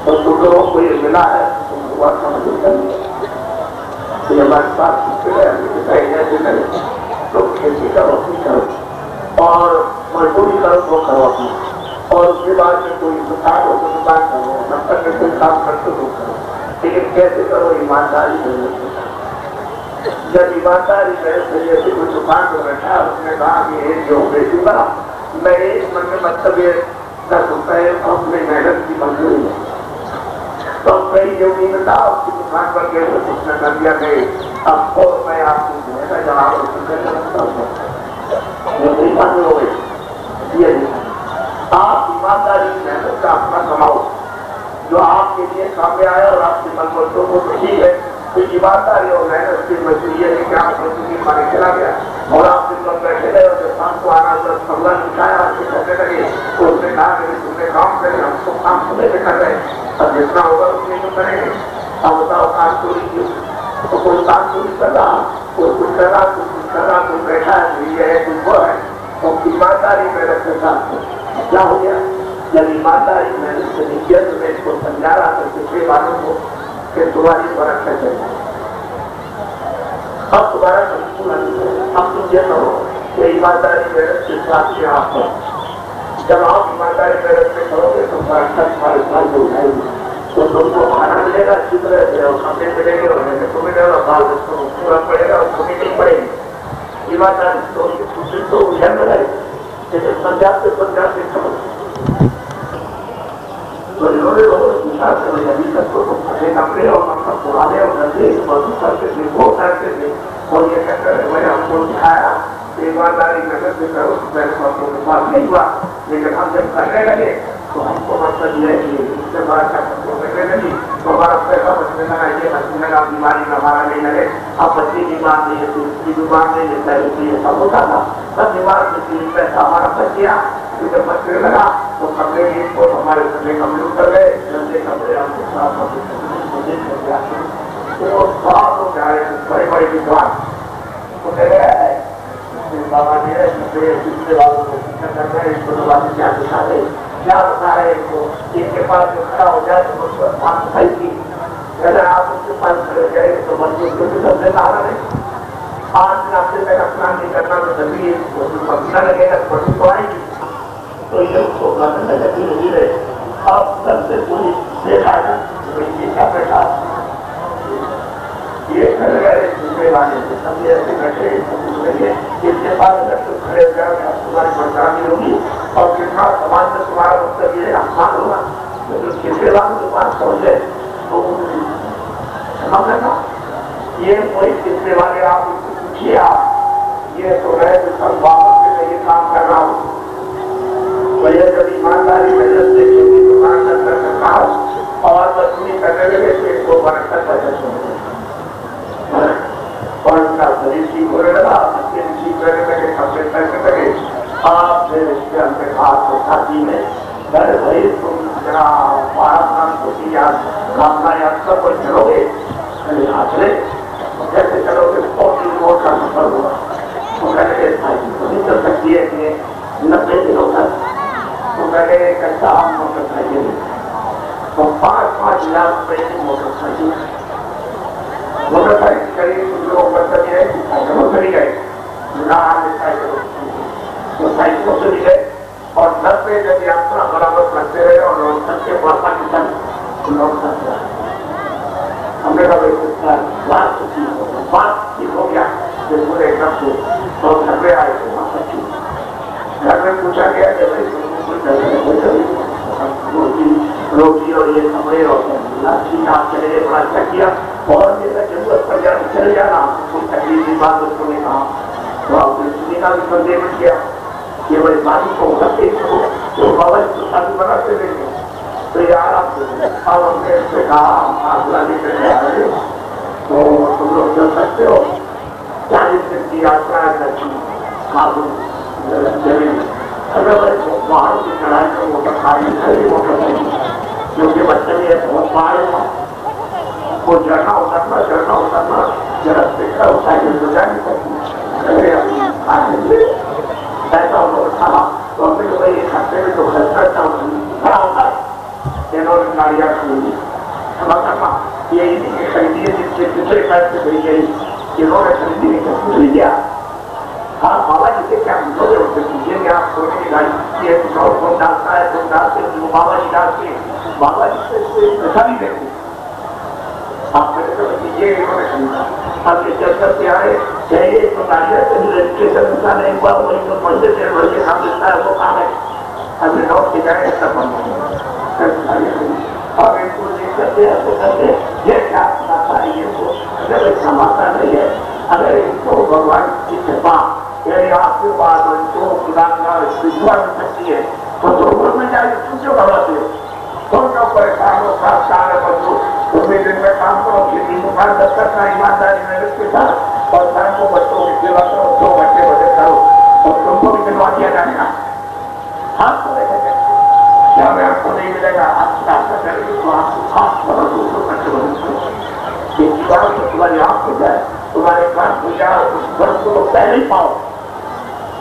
تو تم لوگوں کو یہ ملا ہے تم بھگوان کا مدد کر یہ ہمارے ساتھ تو کھیتی کرو کرو اور مزدوری کرو تو کرو اپنا اور اس کے بعد میں کوئی دکان ہو تو دکان کرو دفتر میں کوئی کام کرتے تو کرو لیکن کیسے کرو ایمانداری جب ایمانداری سے کوئی دکان میں بیٹھا اس نے کہا کہ یہ جو بیچوں گا میں ایک من میں مطلب یہ 10 روپئے اپنی محنت کی منظوری ہے تو کئی جو نہیں تھا اس کی دکان پر گئے تو اس نے کر دیا کہ اب اور میں آپ کو جو ہے نا جناب رکھتا ہوں یہ نہیں بات ہو گئی یہ نہیں آپ ایمانداری محنت کا اپنا کماؤ جو آپ کے لیے کام میں آیا اور آپ کے من بچوں کو ٹھیک ہے تو ایمانداری اور محنت کی مجبوری ہے کہ آپ کی مانے چلا گیا اور آپ دن بھر بیٹھے رہے اور جب شام کو آنا جب سمجھا دکھایا آپ کے کرنے لگے تو اس نے کہا کہ تم نے کام کرے ہم تو کام سمے سے کر رہے ہیں اور جتنا ہوگا اتنے تو کریں گے اب بتاؤ کام چوری کیوں تو کوئی کام چوری کر رہا کوئی کچھ کر رہا کچھ کر رہا کوئی بیٹھا ہے یہ ہے کوئی وہ ہے تو ایمانداری محنت کے ساتھ کیا ہو گیا جب ایمانداری محنت سے نہیں کیا تو میں اس کو سمجھا رہا تھا دوسرے والوں کو کہ تمہاری فرق ہے چلنا اب تمہارا اب تم یہ کرو کہ ایمانداری محنت کے ساتھ سے آپ کرو جب آپ ایمانداری محنت سے کرو گے تو تمہارے ساتھ ہو جائے گی تو تم کو کھانا ملے گا اچھی طرح سے اور کھانے ملے گے اور محنت کو ملے گا بال اس کو پورا پڑے گا اس کو بھی نہیں پڑے گی ایمانداری تو ادھر میں رہے جیسے سمجھاتے کرو تو انہوں نے لوگوں نے پوچھا کہ ابھی تک تو پھٹے کپڑے اور مطلب پرانے اور گندے بہت کرتے تھے وہ کرتے تھے اور یہ کہتے ہیں میں نے ہم کو دکھایا کہ ایمانداری محنت سے کرو میں نے مطلب کے پاس نہیں ہوا لیکن ہم جب کرنے لگے تو ہم کو مطلب یہ ہے کہ اس سے بڑا کرنے لگی تو ہمارا پیسہ بچنے لگا یہ بچنے لگا بیماری میں ہمارا نہیں لگے اب بچی بیمار نہیں ہے تو اس کی بیمار نہیں لیتا ہے اس لیے سب ہوتا تھا سب بیمار سے پیسہ ہمارا بچ گیا جب بچنے لگا تو کپڑے بھی کو ہمارے کپڑے کمزور کر گئے گندے کپڑے ہم کو صاف بڑے بڑے ویدوان وہ کہہ رہے ہیں بابا جی دوسرے والوں کو پوچھا کر رہے ہیں، اس کو بات کیا دکھا رہے کیا بتا رہے ان کو، ان کے پاس جو کھڑا ہو جائے تو اس کو بات صحیح کی، اگر آپ اس کے پاس کھڑے جائے تو مضبوط کیونکہ سب سے باہر ہے آج میں آپ سے میرا پلان نہیں کرنا تو سبھی پکڑا لگے گا پڑھی تو آئے گی تو یہ اس کو کرنے لگی نہیں رہے آپ سب سے پوری دیکھا ہے یہ کیا بیٹھا یہ کر گئے دوسرے والے سے سب یہ ایسے بیٹھے اس کے پاس اگر تو کھڑے ہو جائے آپ تمہاری پرچانی ہوگی اور کتنا سماج میں تمہارا مطلب یہ آسان ہوگا لیکن کسی والوں کے پاس پہنچے تو سمجھ نا یہ کوئی کتنے والے آپ اس کو پوچھیے آپ یہ تو رہے جو سب بابت کے میں یہ کام کر رہا ہوں بھیا جب ایمانداری میں جب دیکھیں گے دکان اندر کرتا ہوں اور وصولی کرنے لگے تو اس کو برکت پیدا ہوگی اور اس کا شریر ٹھیک ہونے لگا اس کے ٹھیک کرنے لگے کپڑے پہننے لگے آپ پھر اس کے اندر ہاتھ کو ساتھی میں ڈر بھائی تم ذرا بارہ نام کو یاد کامنا یاد سب کوئی چلو گے آچرے کیسے چلو گے بہت موٹ کا سفر ہوا وہ کہنے لگے نہیں چل سکتی ہے کہ 90 دنوں تک تو میں نے ایک ایسا عام موٹر سائیکل تو 5-5 لاکھ روپے کی موٹر سائیکل قریب لوگ مطلب یہ ہے کہ سائیکلوں چلی گئے سائیکلوں چلی گئے اور 90 جب یاترا برابر کرتے رہے اور لوگ سب کے پاکستان لوگ سب ہم نے کہا بات ٹھیک ہو گیا پھر پورے گھر سے اور گھر میں آئے تھے وہاں سب ٹھیک گھر میں پوچھا گیا کہ روٹی اور یہ کپڑے اور ٹھیک آپ چلے گئے بڑا اچھا کیا اور میرا ضرورت پر جانا چلے جانا کوئی تکلیف کی بات اس کو نہیں کہا تو آپ نے سنی کا بھی سندیش کیا کہ بھائی باری کو رکھتے تو بابا جی کو شادی بناتے دیں گے تو یار اب ہم نے اس سے کہا آپ لانے کے لیے آ رہے تو تم لوگ چل سکتے ہو 40 دن کی یاترا ہے کابل زمین اگر پہاڑوں کی چڑھائی کا موٹر خالی ہے موٹر نہیں کیونکہ بچے میں بہت پہاڑ ہوا وہ جڑنا اترنا رستے کا سائیکل تو جا نہیں سکتی ایسا تھا تو ہم نے بھائی ایک ہفتے میں تو خرچ کرتا ہوں بڑا ہوتا ہے انہوں نے گاڑیاں خریدی کرنا یہ خریدی ہے جس کے دوسرے پیسے بھیج گئی انہوں نے خریدی نہیں کیا ہاں بابا جی سے کیا بولے ہوتے کیجیے کہ آپ سونے کی گاڑی یہ کون ڈالتا ہے تم ڈالتے بابا جی ڈالتے بابا جی سے پیسہ نہیں دیتے آپ نے یہ انہوں نے خریدا اب یہ چل کر کے آئے چاہیے تو گاڑیاں رجسٹریشن کا نہیں ہوا وہی جو پڑھتے تھے وہی کام دیتا ہے وہ کام ہے ابھی لوٹ کے جائے سب بند اور ان کو دیکھ کرتے ایسے کرتے یہ کیا بتاتا ہے یہ کو اگر ایسا ماتا نہیں ہے اگر ان کو بھگوان کی کرپا یعنی آپ کے پاس ان کو خدا کا دعا مل سکتی ہے تو ضرور میں جائے تم کیوں گھبراتے ہو تم کیوں پریشان ہو ساتھ سارے بچوں تمہیں دن میں کام کرو کسی دکان دفتر کا ایمانداری محنت کے ساتھ اور شام کو بچوں کی سیوا کرو 2 گھنٹے بجے کرو اور تم کو بھی دلوا دیا جائے گا ہاتھ کو لے جائے کیا میں آپ کو نہیں ملے گا آپ راستہ کریں گے تو آپ کو خاص کرو 2 گھنٹے بجے کرو ایک بار تو تمہاری آنکھ ہو جائے تمہارے کام ہو جائے اس فرض کو تو پہلے ہی پاؤ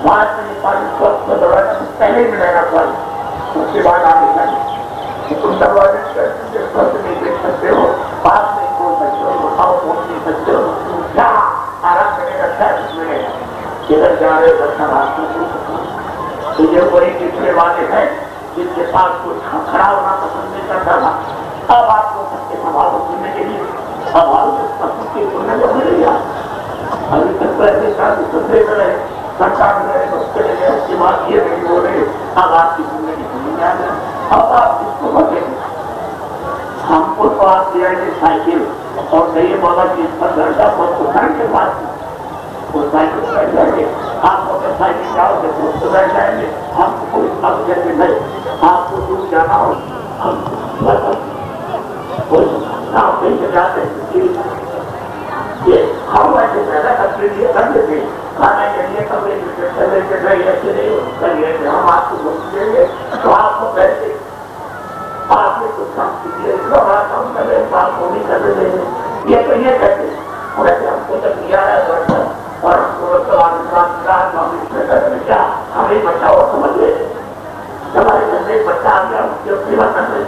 بعد میں نہیں پاؤ فرض کو دروازے سے پہلے ہی ملے گا فرض اس کے بعد آگے جائیں تم دروازے سے فرض نہیں دیکھ سکتے ہو بات نہیں بول سکتے ہو بتاؤ بول نہیں سکتے ہو کیا آرام کرے گا کیا ملے گا ادھر جا رہے ادھر کا راستہ نہیں سکتا تو یہ وہی پچھلے والے ہیں جن کے پاس کوئی کھڑا ہونا پسند نہیں کرتا تھا اب آپ کو سب کے سوال کو سننے کے لیے سوال پسند کی سننے کو ملے گا ابھی تک پہلے شادی سننے میں رہے سرکار میں رہے بچے رہے اس کے بعد یہ نہیں بول رہے اب آپ کی زندگی سننے میں آ جائے اب آپ اس کو بچیں ہم کو تو آپ دیا یہ سائیکل اور نہیں بولا کہ اس پر گھر کا بہت گھر کے پاس وہ سائیکل بیٹھ جائیں گے آپ موٹر سائیکل جاؤ گے دوست بیٹھ جائیں گے ہم کو کوئی اب جیسے نہیں آپ کو دور جانا ہو ہم کہیں سے جاتے ہیں یہ ہم ایسے پیدا کرنے لیے کر دیتے کھانے کے لیے کپڑے چلے کے نہیں ایسے نہیں کریے کہ ہم آپ کو گفت دیں گے تو آپ کو پیسے آپ نے کچھ کام کیجیے اتنا بڑا کام کرے بات کو نہیں کرنے دیں گے یہ تو یہ کہتے ہیں ویسے ہم کو جو قیمت ہے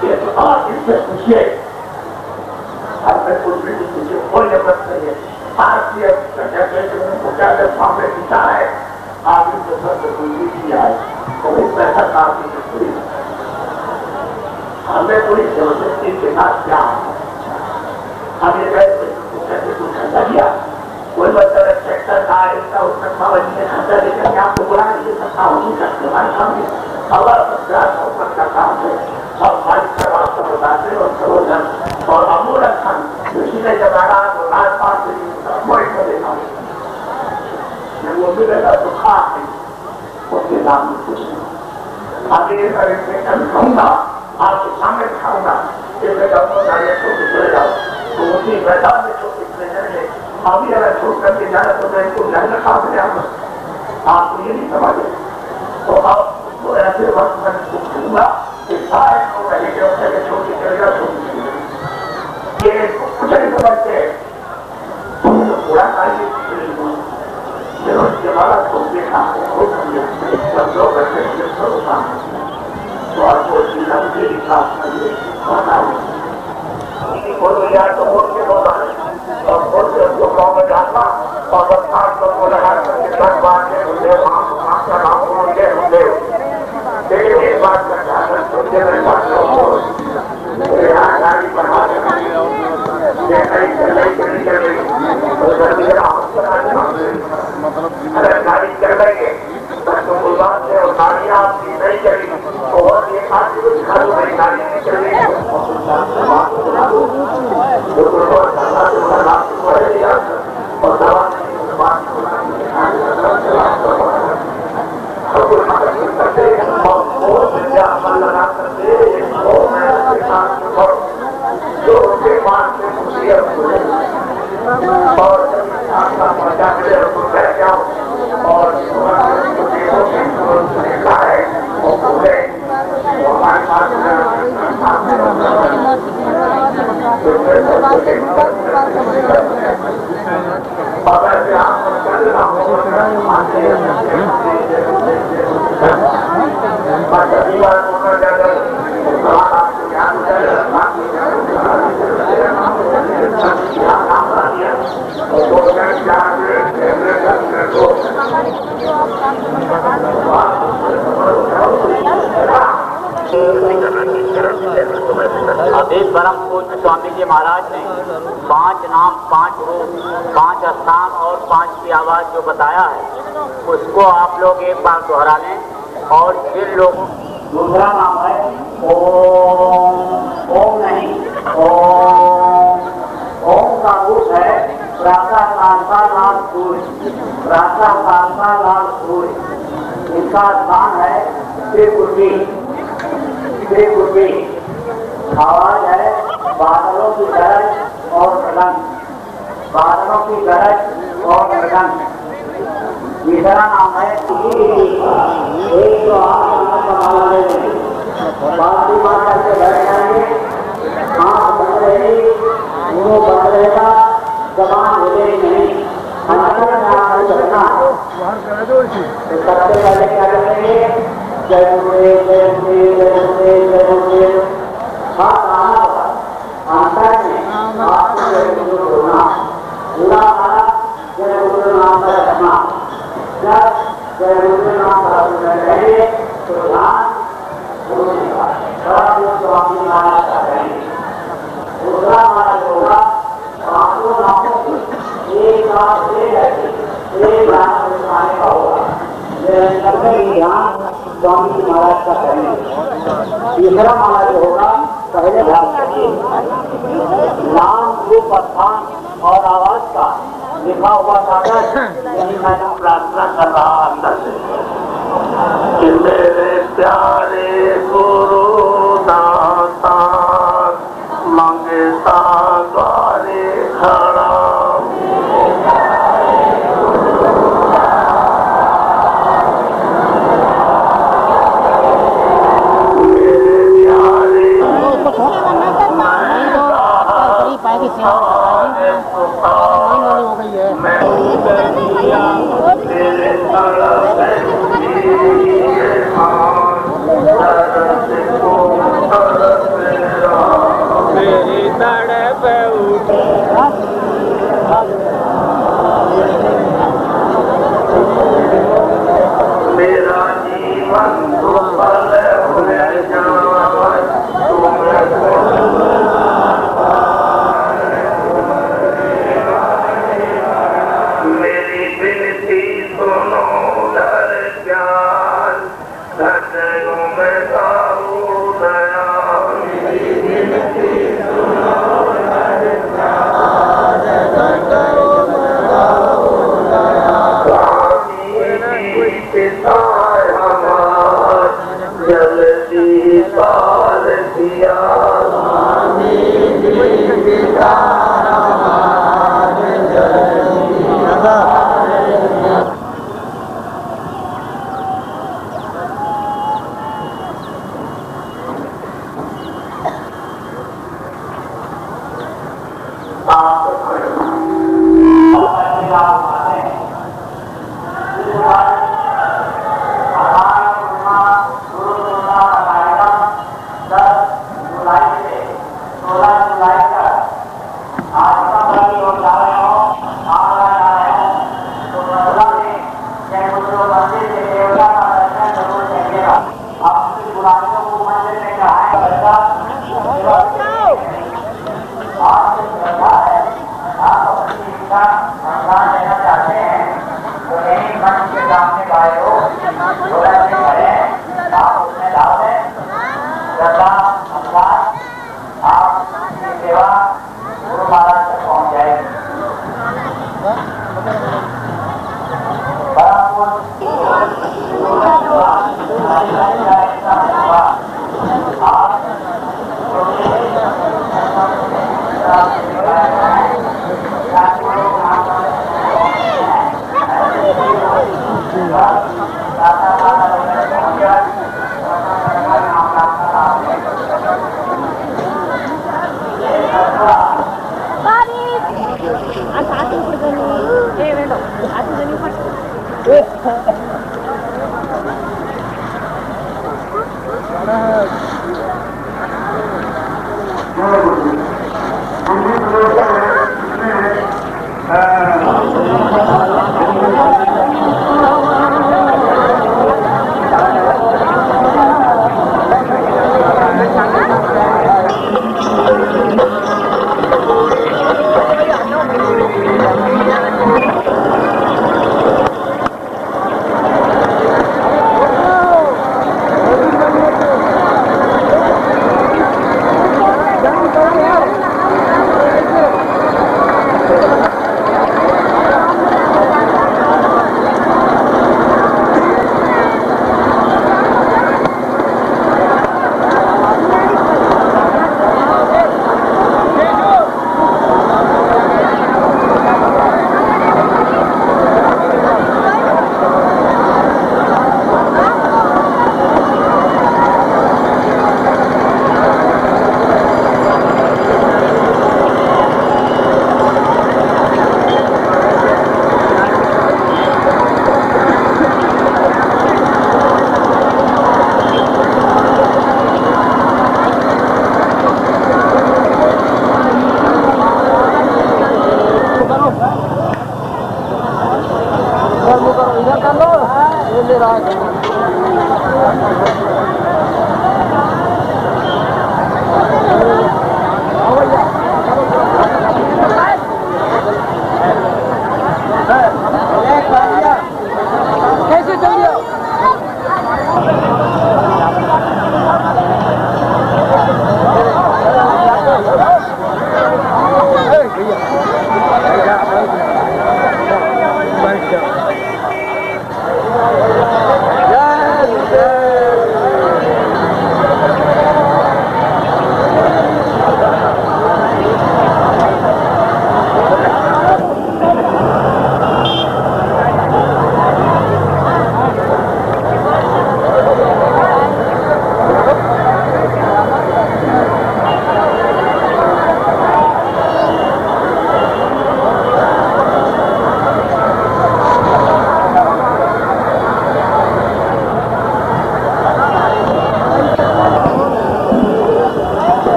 کہ اور اس سے پوچھیے ہر میں کچھ بھی پوچھے کوئی ضرورت نہیں ہے. آپ کی سامنے پیتا ہے آپ ان کے سر سے کوئی بھی کیا ہے تو اس پیسہ کام کی پوری ہمیں پوری زبردستی کے ساتھ کیا ہم یہ کہتے کچھ خرچہ کیا کوئی مطلب ٹریکٹر کا اس کا اس کا خرچہ لے کر کے آپ کو بلا یہ سب ہو نہیں سکتے ہمارے سامنے اگر کا کام ہے اور مالک کا راستہ بتاتے اور سروجن اور امور خان اسی نے جب آ تو راج پاس سے دیکھا جب وہ ملے گا تو کھا اس کے نام میں کچھ نہیں آگے کہوں گا آپ کے سامنے دکھاؤں گا کہ میں ڈاکٹر گاڑیاں چھوڑ کے چلے جاؤں تو اسی میدان میں چھوڑ کے چلے جائیں گے ابھی اگر چھوڑ کر کے جانا تو میں ان کو جانے کا کام جاؤں گا آپ کو یہ نہیں سمجھے تو آپ کو ایسے وقت میں کہوں گا کہ سارے لوگ رہے گے اس جگہ چھوڑ کے چلے جاؤ یہ کچھ نہیں سمجھتے پورا کاری ہمارا چھوڑ دیکھا سب لوگ ایسے تو آپ کو لمبی ساتھ کریے بولو یار تو بول کے بولا اور بول کے اس کو گاؤں میں جاتا اور بس آپ لوگ کو لگا دس بار کے ہوتے وہاں کا نام ہوتے ہوتے لیکن ایک بات کا خیال چھوٹے میں بات یہاں گاڑی بڑھا اگر گاڑی چل رہی ہے تو گلبان سے اور گاڑیاں آپ کی نہیں چلی اور یہ آج کچھ گھر میں گاڑی نہیں چل رہی اور دوا عمل لگا کرتے جو ان کے پاس سے خوشیت اور پہنچا کے بیٹھ جاؤ اور ادیت برم پوجیہ سوامی جی مہاراج نے 5 نام 5 روپ 5 استھان اور 5 کی آواز جو بتایا ہے اس کو آپ لوگ ایک بار دہرا لیں. اور جن لوگوں دوسرا نام ہے اوم. اوم نہیں اوم کا روپ ہے راتا کانتا لال سوری. راتا کانتا لال سوری ان کا استھان ہے بے قربی. آواز ہے بادلوں کی گرج اور مردنگ. بادلوں کی گرج اور مردنگ. تیسرا نام ہے ایک تو باقی بات کر کے بیٹھ جائیں گے. آنکھ بند رہے گی منہ بند رہے گا زبان ہلے نہیں. اندر میں آپ کو چلنا ہے. سب سے پہلے کیا کریں گے جے گرودیو جے گرودیو جے گرودیو جے گرودیو. ہاتھ آنا ہوگا اندر میں آپ کو جے گرودیو بولنا. پورا ہاتھ جے گرودیو نام پر رکھنا. جب جے گرودیو نام پر رہیں گے تو دھیان سوامی مہاراج کا کریں گے. دوسرا ہمارا جو ہوگا پانچوں ناموں کی ایک ساتھ ایک نام بتانے کا ہوگا. دھیان سوامی مہاراج کا کریں گے. تیسرا ہمارا جو ہوگا پہلے دھیان کریے نام روپ استھان اور آواز کا لکھا ہوا کاغذ یعنی میں نے پرارتھنا کر رہا اندر سے کہ میرے پیارے گرو داتا مانگے ساگارے کھڑا. میری تڑپ اٹھے میرا جیون تو پل ہوئے جان میری بنتی سنو در پیار دھروں میں گاؤ دیا جلدی پال دیا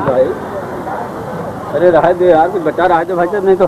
بھائی ارے رہا دے یار کچھ بچا رہا ہے بھائی صاحب نہیں تو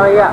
بھیا